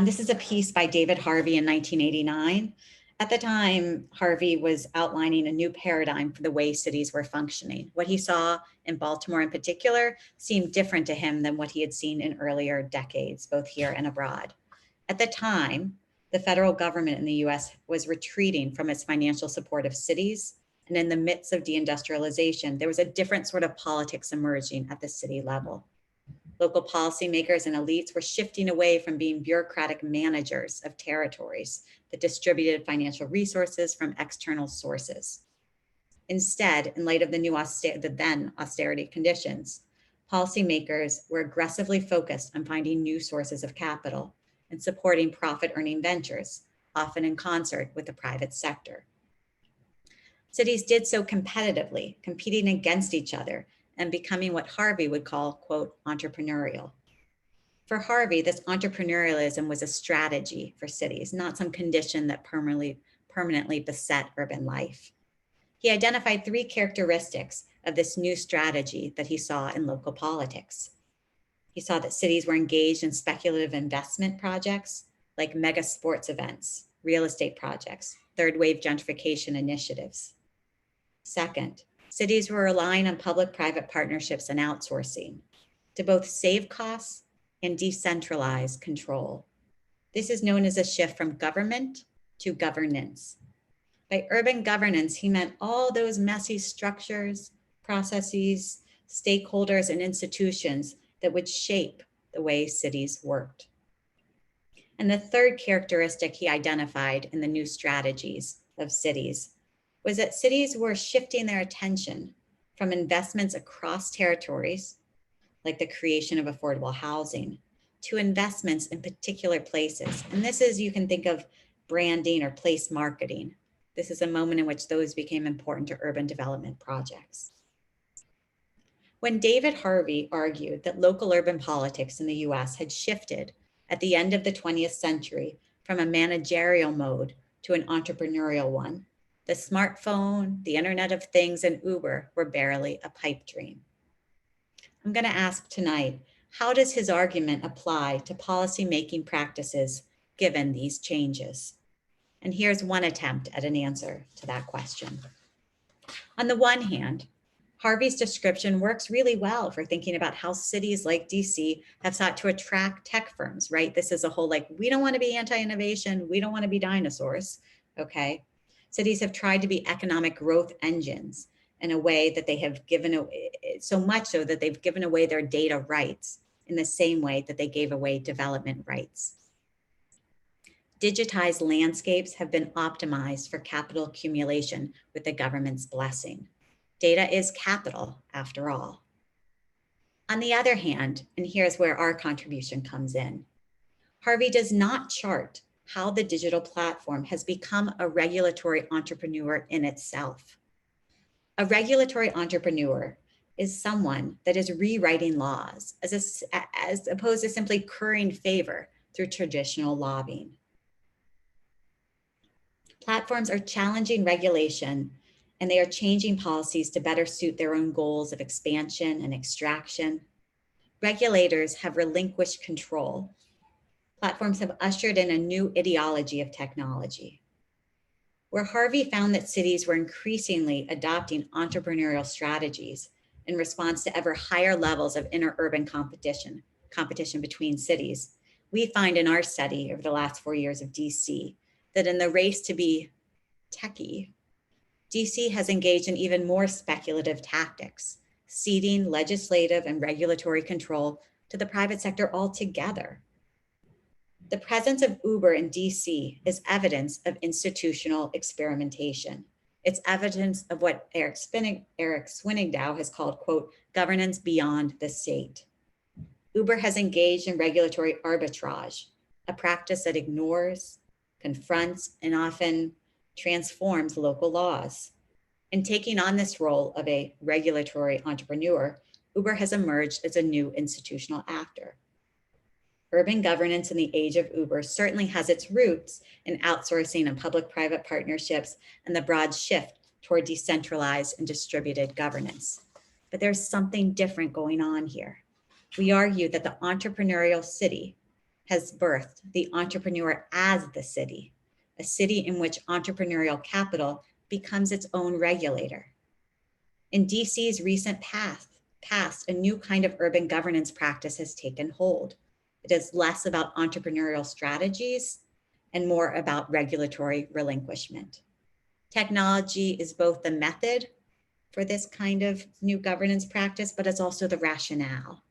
This is a piece by David Harvey in 1989. At the time, Harvey was outlining a new paradigm for the way cities were functioning. What he saw in Baltimore in particular seemed different to him than what he had seen in earlier decades, both here and abroad. At the time, the federal government in the US was retreating from its financial support of cities. And in the midst of deindustrialization, there was a different sort of politics emerging at the city level. Local policymakers and elites were shifting away from being bureaucratic managers of territories that distributed financial resources from external sources. Instead, in light of the then austerity conditions, policymakers were aggressively focused on finding new sources of capital and supporting profit-earning ventures, often in concert with the private sector. Cities did so competitively, competing against each other and becoming what Harvey would call, quote, entrepreneurial. For Harvey, this entrepreneurialism was a strategy for cities, not some condition that permanently beset urban life. He identified 3 characteristics of this new strategy that he saw in local politics. He saw that cities were engaged in speculative investment projects like mega sports events, real estate projects, third wave gentrification initiatives. Second, cities were relying on public-private partnerships and outsourcing to both save costs and decentralize control. This is known as a shift from government to governance. By urban governance, he meant all those messy structures, processes, stakeholders, and institutions that would shape the way cities worked. And the third characteristic he identified in the new strategies of cities was that cities were shifting their attention from investments across territories, like the creation of affordable housing, to investments in particular places. And this is, you can think of branding or place marketing, This is a moment in which those became important to urban development projects. When David Harvey argued that local urban politics in the US had shifted at the end of the 20th century from a managerial mode to an entrepreneurial one, the smartphone, the Internet of Things, and Uber were barely a pipe dream. I'm going to ask tonight, how does his argument apply to policy-making practices given these changes? And here's one attempt at an answer to that question. On the one hand, Harvey's description works really well for thinking about how cities like DC have sought to attract tech firms, right? This is a whole like, we don't want to be anti-innovation, we don't want to be dinosaurs, okay? Cities have tried to be economic growth engines in a way that they have given, so much so that they've given away their data rights in the same way that they gave away development rights. Digitized landscapes have been optimized for capital accumulation with the government's blessing. Data is capital, after all. On the other hand, and here's where our contribution comes in, Harvey does not chart how the digital platform has become a regulatory entrepreneur in itself. A regulatory entrepreneur is someone that is rewriting laws as opposed to simply currying favor through traditional lobbying. Platforms are challenging regulation, and they are changing policies to better suit their own goals of expansion and extraction. Regulators have relinquished control. Platforms have ushered in a new ideology of technology. Where Harvey found that cities were increasingly adopting entrepreneurial strategies in response to ever higher levels of interurban competition between cities, we find in our study over the last 4 years of DC that in the race to be techie, DC has engaged in even more speculative tactics, ceding legislative and regulatory control to the private sector altogether. The presence of Uber in DC is evidence of institutional experimentation. It's evidence of what Eric Swinigdow has called, quote, governance beyond the state. Uber has engaged in regulatory arbitrage, a practice that ignores, confronts, and often transforms local laws. In taking on this role of a regulatory entrepreneur, Uber has emerged as a new institutional actor. Urban governance in the age of Uber certainly has its roots in outsourcing and public-private partnerships and the broad shift toward decentralized and distributed governance. But there's something different going on here. We argue that the entrepreneurial city has birthed the entrepreneur as the city, a city in which entrepreneurial capital becomes its own regulator. In DC's recent past, a new kind of urban governance practice has taken hold. It is less about entrepreneurial strategies and more about regulatory relinquishment. Technology is both the method for this kind of new governance practice, but it's also the rationale.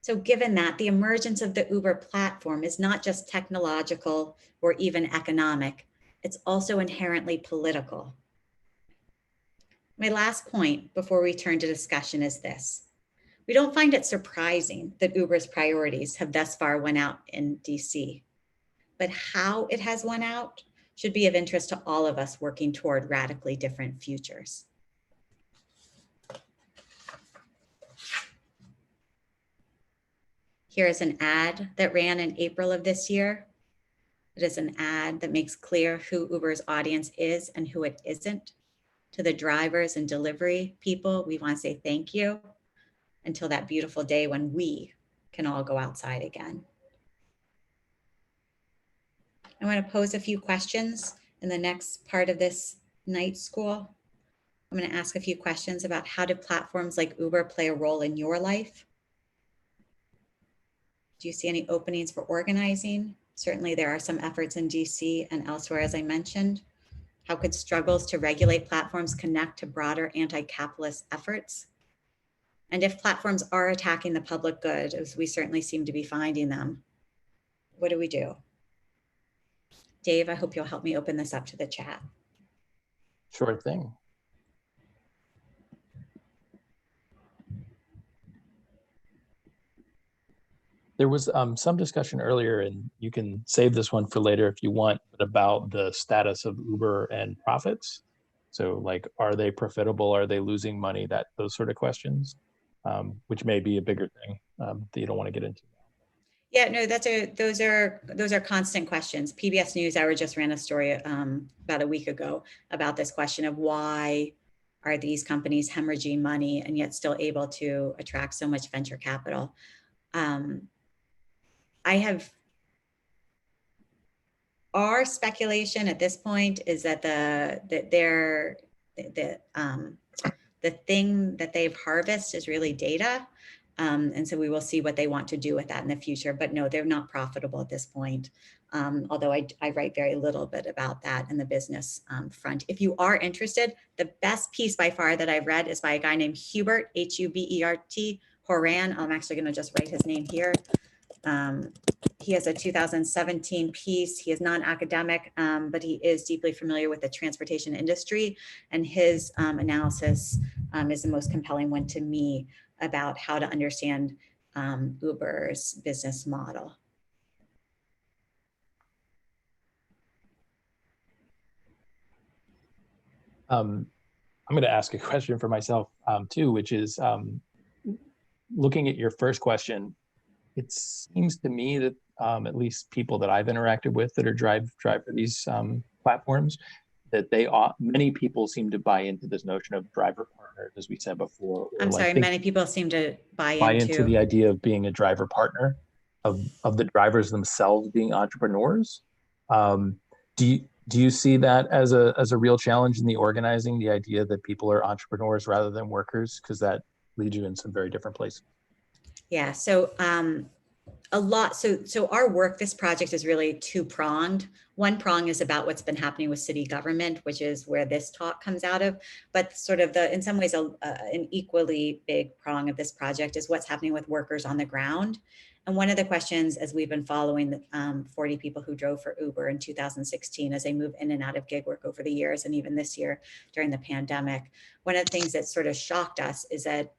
So given that, the emergence of the Uber platform is not just technological or even economic, it's also inherently political. My last point before we turn to discussion is this. We don't find it surprising that Uber's priorities have thus far won out in DC, but how it has won out should be of interest to all of us working toward radically different futures. Here is an ad that ran in April of this year. It is an ad that makes clear who Uber's audience is and who it isn't. To the drivers and delivery people, we want to say thank you until that beautiful day when we can all go outside again. I want to pose a few questions in the next part of this night school. I'm going to ask a few questions about how do platforms like Uber play a role in your life? Do you see any openings for organizing? Certainly there are some efforts in DC and elsewhere, as I mentioned. How could struggles to regulate platforms connect to broader anti-capitalist efforts? And if platforms are attacking the public good, as we certainly seem to be finding them, what do we do? Dave, I hope you'll help me open this up to the chat. Sure thing. There was some discussion earlier, and you can save this one for later if you want, bit about the status of Uber and profits. So like, are they profitable? Are they losing money? Those sort of questions, which may be a bigger thing that you don't want to get into. Yeah, no, those are constant questions. PBS NewsHour just ran a story about a week ago about this question of why are these companies hemorrhaging money and yet still able to attract so much venture capital. Our speculation at this point is that the thing that they've harvested is really data. And so we will see what they want to do with that in the future. But no, they're not profitable at this point. Although I write very little bit about that in the business front. If you are interested, the best piece by far that I've read is by a guy named Hubert, Hubert Horan. I'm actually going to just write his name here. He has a 2017 piece. He is non-academic, but he is deeply familiar with the transportation industry. And his analysis is the most compelling one to me about how to understand Uber's business model. I'm going to ask a question for myself too, which is looking at your first question. It seems to me that at least people that I've interacted with that are drive for these platforms, that many people seem to buy into this notion of driver partner, as we said before. I'm sorry, many people seem to buy into the idea of being a driver partner, of the drivers themselves being entrepreneurs. Do you see that as a real challenge in the organizing, the idea that people are entrepreneurs rather than workers? Because that leads you in some very different places. Yeah, so so our work, this project is really two-pronged. One prong is about what's been happening with city government, which is where this talk comes out of, but sort of in some ways, an equally big prong of this project is what's happening with workers on the ground. And one of the questions, as we've been following the 40 people who drove for Uber in 2016, as they move in and out of gig work over the years, and even this year during the pandemic, one of the things that sort of shocked us is that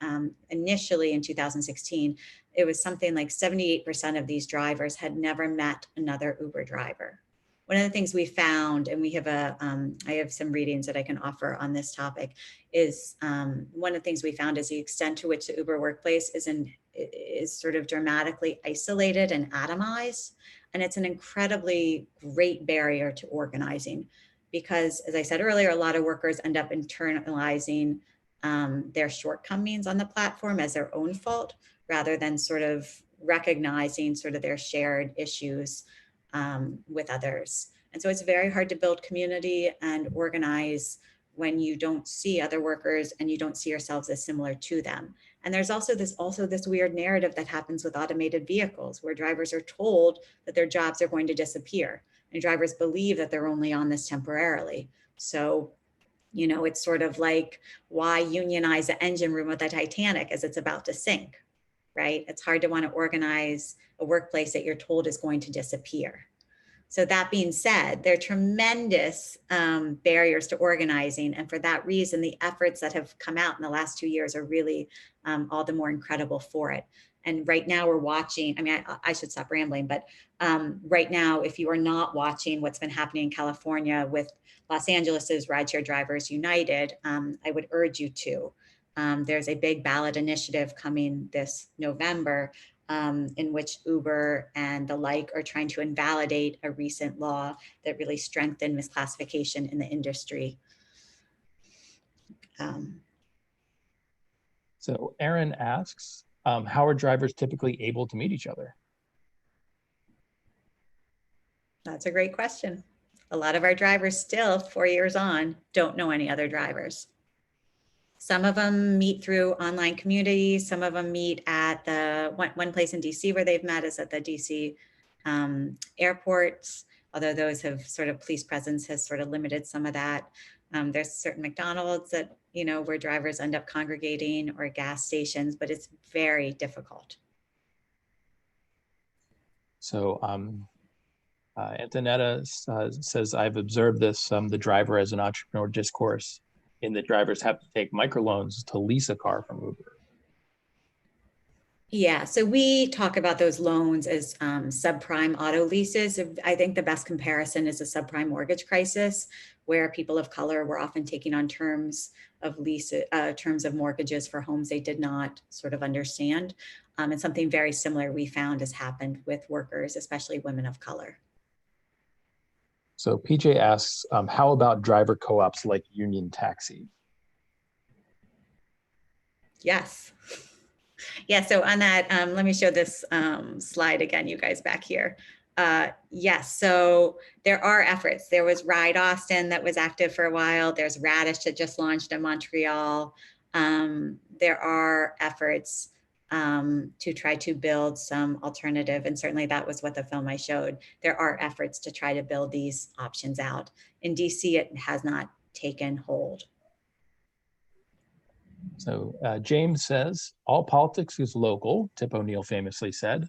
initially in 2016, it was something like 78% of these drivers had never met another Uber driver. One of the things we found, and we have I have some readings that I can offer on this topic, is one of the things we found is the extent to which the Uber workplace is sort of dramatically isolated and atomized. And it's an incredibly great barrier to organizing because, as I said earlier, a lot of workers end up internalizing their shortcomings on the platform as their own fault, rather than sort of recognizing sort of their shared issues with others. And so it's very hard to build community and organize when you don't see other workers and you don't see yourselves as similar to them. And there's also this weird narrative that happens with automated vehicles where drivers are told that their jobs are going to disappear and drivers believe that they're only on this temporarily. So, you know, it's sort of like, why unionize the engine room of the Titanic as it's about to sink, right? It's hard to want to organize a workplace that you're told is going to disappear. So that being said, there are tremendous barriers to organizing. And for that reason, the efforts that have come out in the last 2 years are really all the more incredible for it. And right now we're watching, I mean, I should stop rambling, but right now, if you are not watching what's been happening in California with Los Angeles's Rideshare Drivers United, I would urge you to. There's a big ballot initiative coming this November in which Uber and the like are trying to invalidate a recent law that really strengthened misclassification in the industry. So Aaron asks, how are drivers typically able to meet each other? That's a great question. A lot of our drivers still, 4 years on, don't know any other drivers. Some of them meet through online communities. Some of them meet at the one place in DC where they've met is at the DC airports, although those have sort of police presence has sort of limited some of that. There's certain McDonald's that, you know, where drivers end up congregating or gas stations, but it's very difficult. So Antonetta says, I've observed this, the driver as an entrepreneur discourse in that drivers have to take microloans to lease a car from Uber. Yeah, so we talk about those loans as subprime auto leases. I think the best comparison is a subprime mortgage crisis, where people of color were often taking on terms of terms of mortgages for homes they did not sort of understand. And something very similar we found has happened with workers, especially women of color. So PJ asks, how about driver co-ops like Union Taxi? Yes. Yeah, so on that, let me show this slide again, you guys back here. Yes, so there are efforts. There was Ride Austin that was active for a while. There's Radish that just launched in Montreal. There are efforts to try to build some alternative, and certainly that was what the film I showed. There are efforts to try to build these options out. In DC, it has not taken hold. So James says, all politics is local, Tip O'Neill famously said.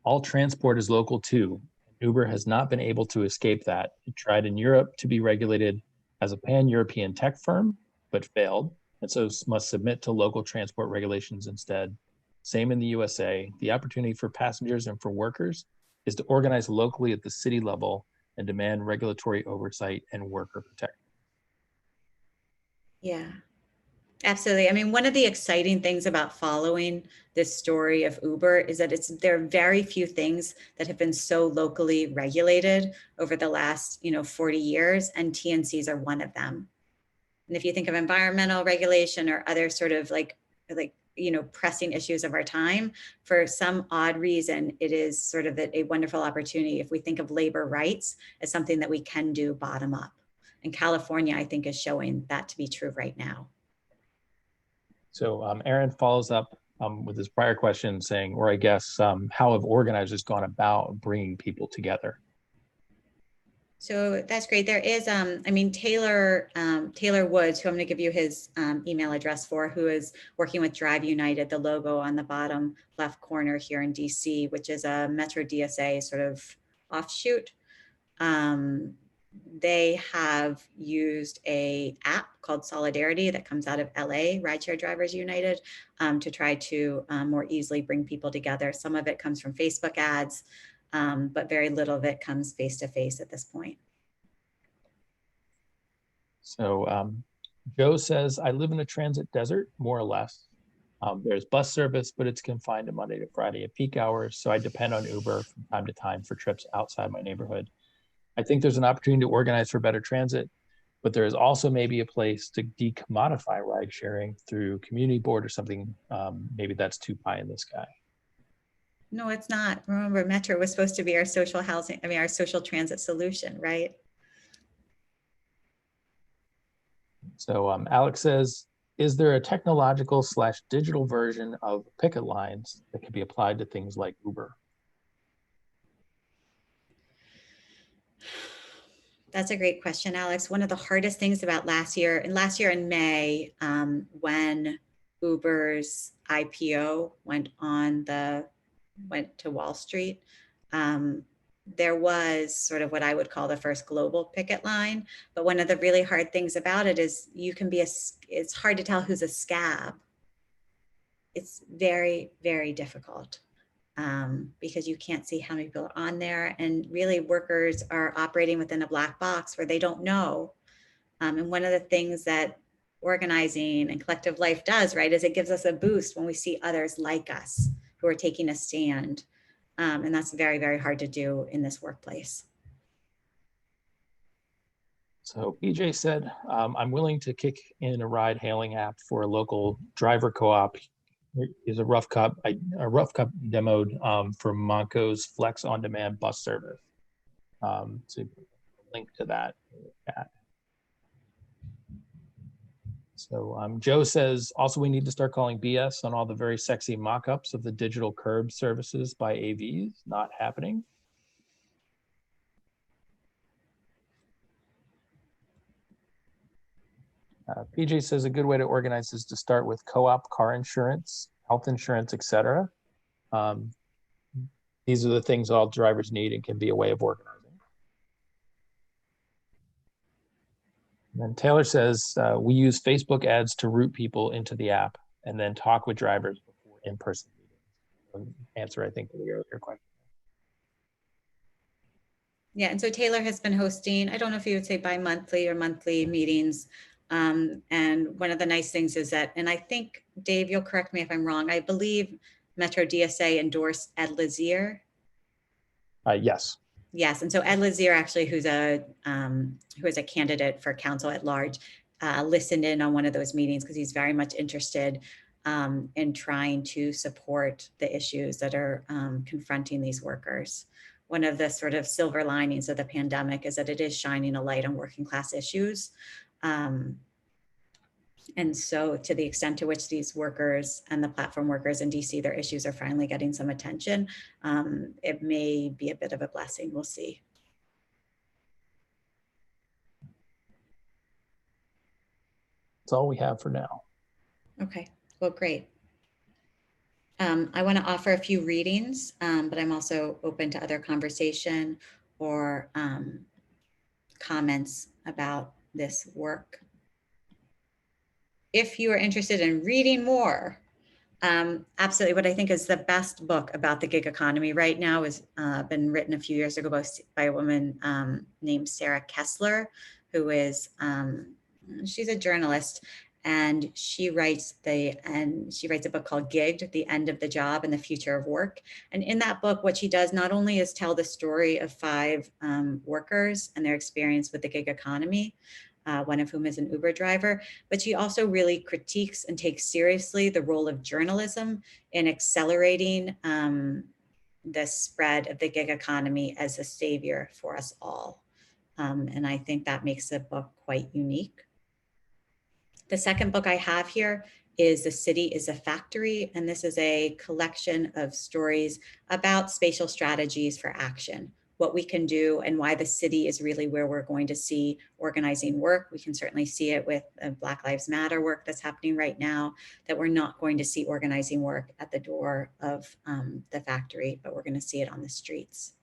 All transport is local too. Uber has not been able to escape that. It tried in Europe to be regulated as a pan-European tech firm, but failed, and so must submit to local transport regulations instead. Same in the USA. The opportunity for passengers and for workers is to organize locally at the city level and demand regulatory oversight and worker protection. Yeah. Absolutely. I mean, one of the exciting things about following this story of Uber is that there are very few things that have been so locally regulated over the last, 40 years, and TNCs are one of them. And if you think of environmental regulation or other sort of pressing issues of our time, for some odd reason, it is sort of a wonderful opportunity if we think of labor rights as something that we can do bottom up. And California, I think, is showing that to be true right now. So Aaron follows up with his prior question saying, or I guess, how have organizers gone about bringing people together? So that's great. There is, Taylor Woods, who I'm going to give you his email address for, who is working with Drive United, the logo on the bottom left corner here in DC, which is a Metro DSA sort of offshoot. They have used a app called Solidarity that comes out of LA, Rideshare Drivers United, to try to more easily bring people together. Some of it comes from Facebook ads, but very little of it comes face-to-face at this point. So Joe says, I live in a transit desert, more or less. There's bus service, but it's confined to Monday to Friday at peak hours. So I depend on Uber from time to time for trips outside my neighborhood. I think there's an opportunity to organize for better transit, but there is also maybe a place to decommodify ride sharing through community board or something. Maybe that's too pie in the sky. No, it's not. Remember, Metro was supposed to be our social housing, our social transit solution, right? So Alex says, is there a technological / digital version of picket lines that can be applied to things like Uber? That's a great question, Alex. One of the hardest things about last year in May, when Uber's IPO went to Wall Street, there was sort of what I would call the first global picket line. But one of the really hard things about it is it's hard to tell who's a scab. It's very, very difficult. Because you can't see how many people are on there, and really workers are operating within a black box where they don't know. And one of the things that organizing and collective life does, right, is it gives us a boost when we see others like us who are taking a stand. And that's very, very hard to do in this workplace. So BJ said, I'm willing to kick in a ride hailing app for a local driver co-op. Is a rough cut demoed for Monco's Flex on Demand bus service. So link to that. So Joe says, also we need to start calling BS on all the very sexy mock-ups of the digital curb services by AVs. Not happening. PJ says a good way to organize is to start with co-op car insurance, health insurance, etc. These are the things all drivers need and can be a way of organizing. And then Taylor says, we use Facebook ads to route people into the app and then talk with drivers before in-person meetings. answer, I think, to the earlier question. Yeah, and so Taylor has been hosting, I don't know if you would say bi-monthly or monthly meetings. And one of the nice things is that, and I think, Dave, you'll correct me if I'm wrong, I believe Metro DSA endorsed Ed Lazier. Yes. Yes, and so Ed Lazier, actually, who is a candidate for council at large, listened in on one of those meetings because he's very much interested in trying to support the issues that are confronting these workers. One of the sort of silver linings of the pandemic is that it is shining a light on working class issues. And so to the extent to which these workers and the platform workers in DC, their issues are finally getting some attention, it may be a bit of a blessing. We'll see. That's all we have for now. Okay, well, great. I want to offer a few readings, but I'm also open to other conversation or comments about this work. If you are interested in reading more, absolutely. What I think is the best book about the gig economy right now has been written a few years ago by a woman named Sarah Kessler, who is, she's a journalist, and she writes a book called Gigged, The End of the Job and the Future of Work. And in that book, what she does not only is tell the story of 5 workers and their experience with the gig economy, one of whom is an Uber driver, but she also really critiques and takes seriously the role of journalism in accelerating the spread of the gig economy as a savior for us all. And I think that makes the book quite unique. The second book I have here is The City is a Factory, and this is a collection of stories about spatial strategies for action, what we can do and why the city is really where we're going to see organizing work. We can certainly see it with Black Lives Matter work that's happening right now, that we're not going to see organizing work at the door of the factory, but we're going to see it on the streets.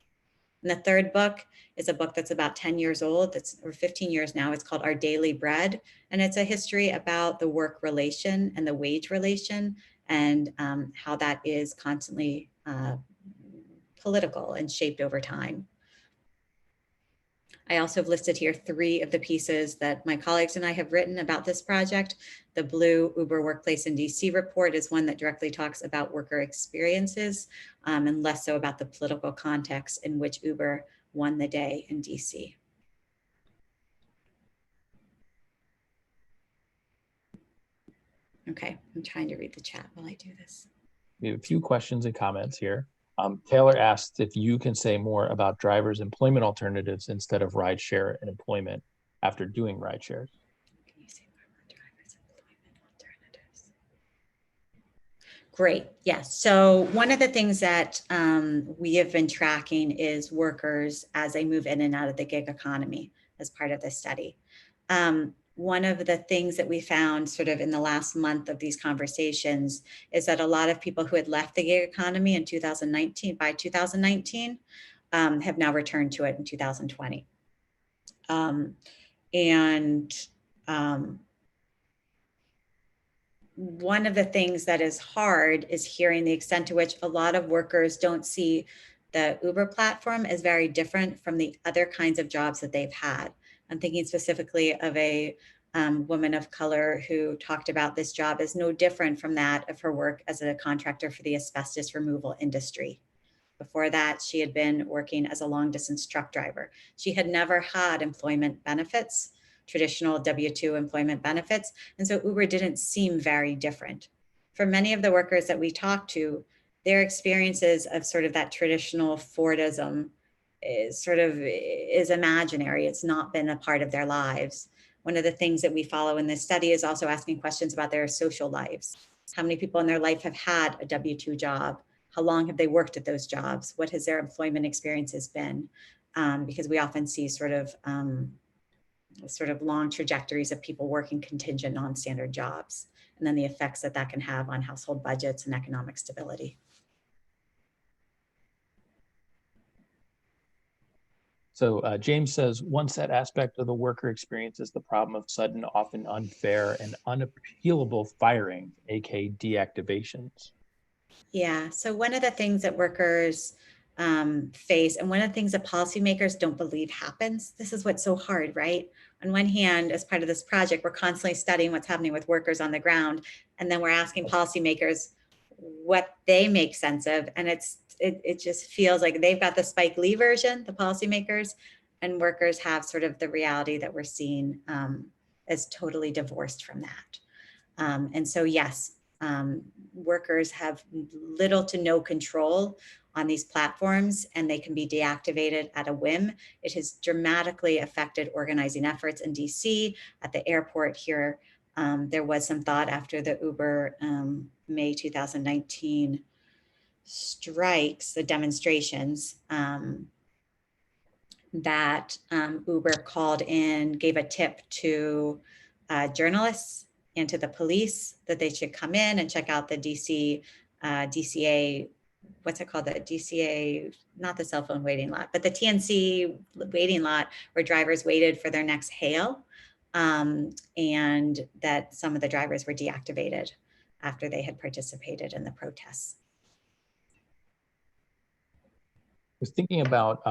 And the third book is a book that's about 10 years old, or 15 years now. It's called Our Daily Bread. And it's a history about the work relation and the wage relation and how that is constantly political and shaped over time. I also have listed here 3 of the pieces that my colleagues and I have written about this project. The Blue Uber Workplace in DC report is one that directly talks about worker experiences and less so about the political context in which Uber won the day in DC. Okay, I'm trying to read the chat while I do this. We have a few questions and comments here. Taylor asked if you can say more about drivers' employment alternatives instead of rideshare and employment after doing rideshare. Can you say more about drivers' employment alternatives? Great, yes. So one of the things that we have been tracking is workers as they move in and out of the gig economy as part of this study. One of the things that we found sort of in the last month of these conversations is that a lot of people who had left the gig economy in 2019, by 2019, have now returned to it in 2020. One of the things that is hard is hearing the extent to which a lot of workers don't see the Uber platform as very different from the other kinds of jobs that they've had. I'm thinking specifically of a woman of color who talked about this job as no different from that of her work as a contractor for the asbestos removal industry. Before that, she had been working as a long distance truck driver. She had never had employment benefits, traditional W-2 employment benefits. And so Uber didn't seem very different. For many of the workers that we talked to, their experiences of sort of that traditional Fordism is imaginary. It's not been a part of their lives. One of the things that we follow in this study is also asking questions about their social lives. How many people in their life have had a W-2 job? How long have they worked at those jobs? What has their employment experiences been? Because we often see sort of long trajectories of people working contingent non-standard jobs, and then the effects that that can have on household budgets and economic stability. So James says, one set aspect of the worker experience is the problem of sudden, often unfair and unappealable firing, aka deactivations. Yeah, so one of the things that workers face, and one of the things that policymakers don't believe happens, this is what's so hard, right? On one hand, as part of this project, we're constantly studying what's happening with workers on the ground, and then we're asking policymakers what they make sense of, and it just feels like they've got the Spike Lee version, the policymakers, and workers have sort of the reality that we're seeing as totally divorced from that. And so, yes, workers have little to no control on these platforms, and they can be deactivated at a whim. It has dramatically affected organizing efforts in DC. At the airport here, there was some thought after the Uber May 2019 strikes, the demonstrations, that Uber called in, gave a tip to journalists and to the police that they should come in and check out the DCA, what's it called? The DCA, not the cell phone waiting lot, but the TNC waiting lot where drivers waited for their next hail, and that some of the drivers were deactivated after they had participated in the protests. I was thinking about,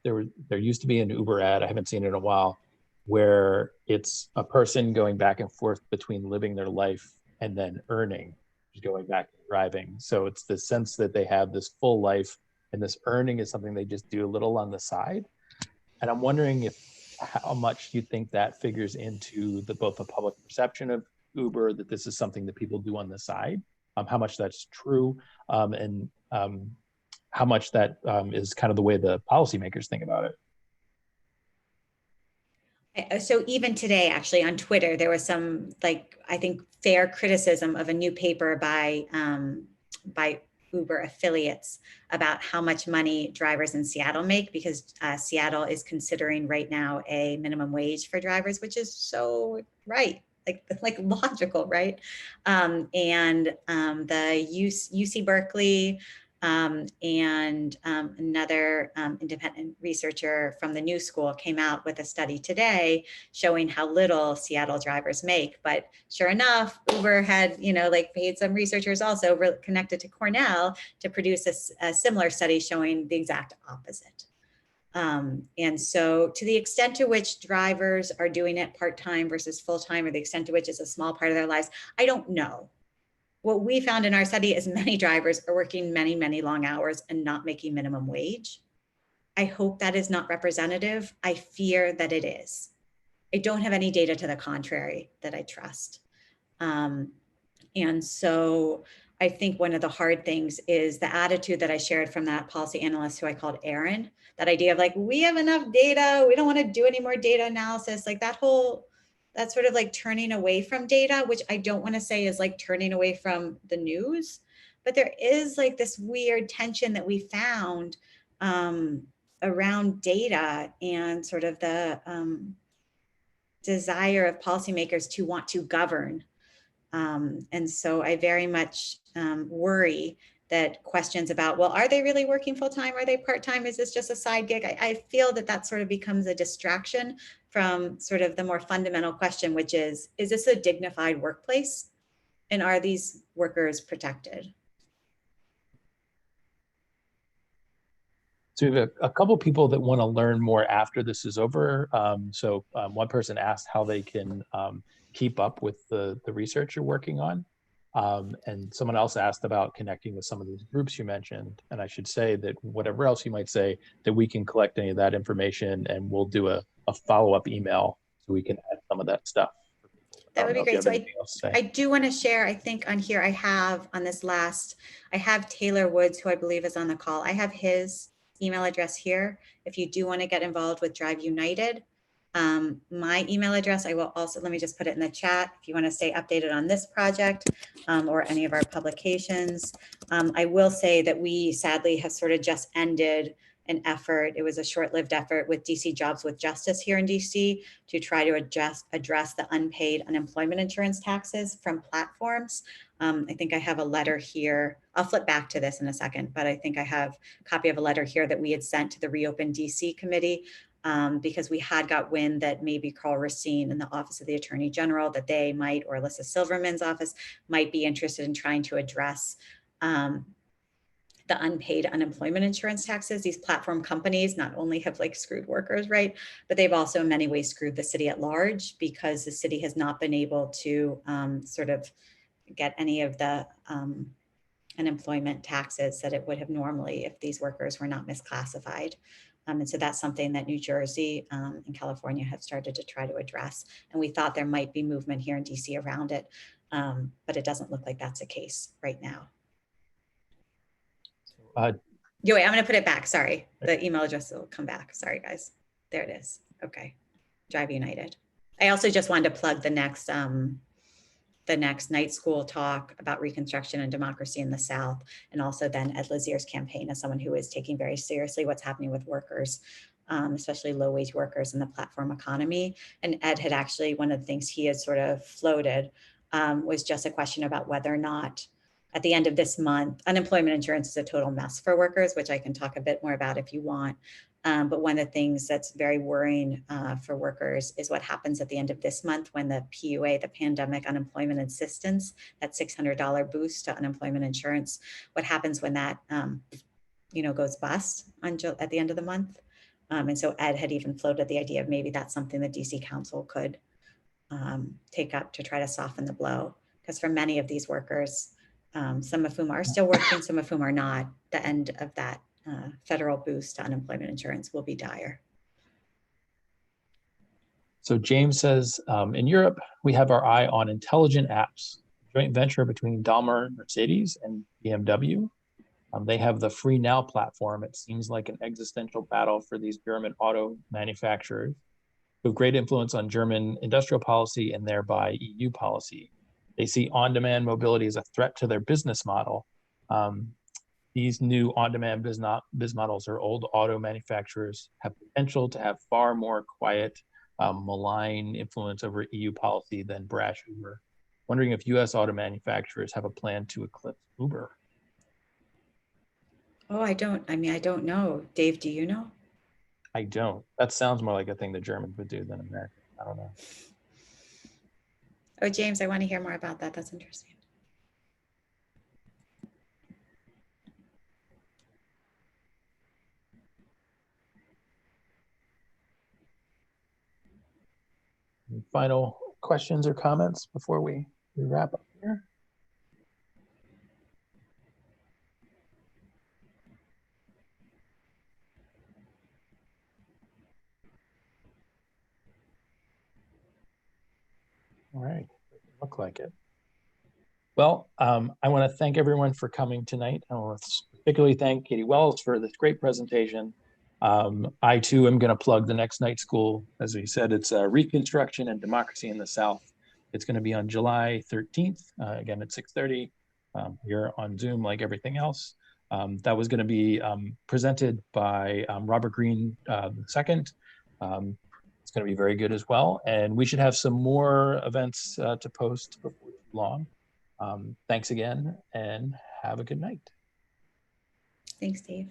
there used to be an Uber ad, I haven't seen it in a while, where it's a person going back and forth between living their life and then earning, going back and driving. So it's the sense that they have this full life, and this earning is something they just do a little on the side. And I'm wondering how much you think that figures into both the public perception of Uber, that this is something that people do on the side, how much that's true, and how much that is kind of the way the policymakers think about it. So even today, actually on Twitter, there was some, like, I think fair criticism of a new paper by Uber affiliates about how much money drivers in Seattle make, because Seattle is considering right now a minimum wage for drivers, which is so right, like logical, right? And the UC Berkeley, and another independent researcher from the New School came out with a study today showing how little Seattle drivers make. But sure enough, Uber had, paid some researchers also connected to Cornell to produce a similar study showing the exact opposite. And so to the extent to which drivers are doing it part-time versus full-time, or the extent to which it's a small part of their lives, I don't know. What we found in our study is many drivers are working many, many long hours and not making minimum wage. I hope that is not representative. I fear that it is. I don't have any data to the contrary that I trust. And so I think one of the hard things is the attitude that I shared from that policy analyst who I called Aaron, that idea of like, we have enough data, we don't want to do any more data analysis, like that's sort of like turning away from data, which I don't want to say is like turning away from the news, but there is like this weird tension that we found around data and sort of the desire of policymakers to want to govern. And so I very much worry that questions about, well, are they really working full-time? Are they part-time? Is this just a side gig? I feel that sort of becomes a distraction from sort of the more fundamental question, which is this a dignified workplace? And are these workers protected? So we have a couple people that want to learn more after this is over. One person asked how they can keep up with the research you're working on. And someone else asked about connecting with some of these groups you mentioned. And I should say that whatever else you might say, that we can collect any of that information, and we'll do a follow-up email so we can add some of that stuff. That would be great. So I do want to share, I think on here, I have Taylor Woods, who I believe is on the call. I have his email address here. If you do want to get involved with Drive United, my email address, I will also, let me just put it in the chat if you want to stay updated on this project or any of our publications. I will say that we sadly have sort of just ended an effort. It was a short-lived effort with DC Jobs with Justice here in DC to try to address the unpaid unemployment insurance taxes from platforms. I think I have a letter here. I'll flip back to this in a second, but I think I have a copy of a letter here that we had sent to the Reopen DC committee because we had got wind that maybe Carl Racine in the Office of the Attorney General, that they might, or Alyssa Silverman's office, might be interested in trying to address the unpaid unemployment insurance taxes. These platform companies not only have like screwed workers, right, but they've also in many ways screwed the city at large, because the city has not been able to sort of get any of the unemployment taxes that it would have normally if these workers were not misclassified. And so that's something that New Jersey and California have started to try to address. And we thought there might be movement here in DC around it, but it doesn't look like that's the case right now. Yo, wait, I'm going to put it back. Sorry. The email address will come back. Sorry, guys. There it is. Okay. Drive United. I also just wanted to plug the next night school talk about Reconstruction and democracy in the South, and also then Ed Lazier's campaign as someone who is taking very seriously what's happening with workers, especially low-wage workers in the platform economy. And Ed had actually, one of the things he had sort of floated was just a question about whether or not at the end of this month, unemployment insurance is a total mess for workers, which I can talk a bit more about if you want. But one of the things that's very worrying for workers is what happens at the end of this month when the PUA, the Pandemic Unemployment Assistance, that $600 boost to unemployment insurance, what happens when that goes bust at the end of the month. And so Ed had even floated the idea of maybe that's something the DC Council could take up to try to soften the blow. Because for many of these workers, some of whom are still working, some of whom are not, the end of that federal boost to unemployment insurance will be dire. So James says, in Europe, we have our eye on intelligent apps, joint venture between Daimler, Mercedes, and BMW. They have the Free Now platform. It seems like an existential battle for these German auto manufacturers who have great influence on German industrial policy and thereby EU policy. They see on-demand mobility as a threat to their business model. These new on-demand biz models or old auto manufacturers have potential to have far more quiet, malign influence over EU policy than brash Uber. Wondering if US auto manufacturers have a plan to eclipse Uber. Oh, I don't know. Dave, do you know? I don't. That sounds more like a thing the Germans would do than Americans. I don't know. Oh, James, I want to hear more about that. That's interesting. Any final questions or comments before we wrap up here? All right, look like it. Well, I want to thank everyone for coming tonight. I want to particularly thank Katie Wells for this great presentation. I too am going to plug the next night school. As we said, it's Reconstruction and Democracy in the South. It's going to be on July 13th, again at 6:30. Here on Zoom, like everything else. That was going to be presented by Robert Greene II. It's going to be very good as well. And we should have some more events to post before too long. Thanks again and have a good night. Thanks, Dave.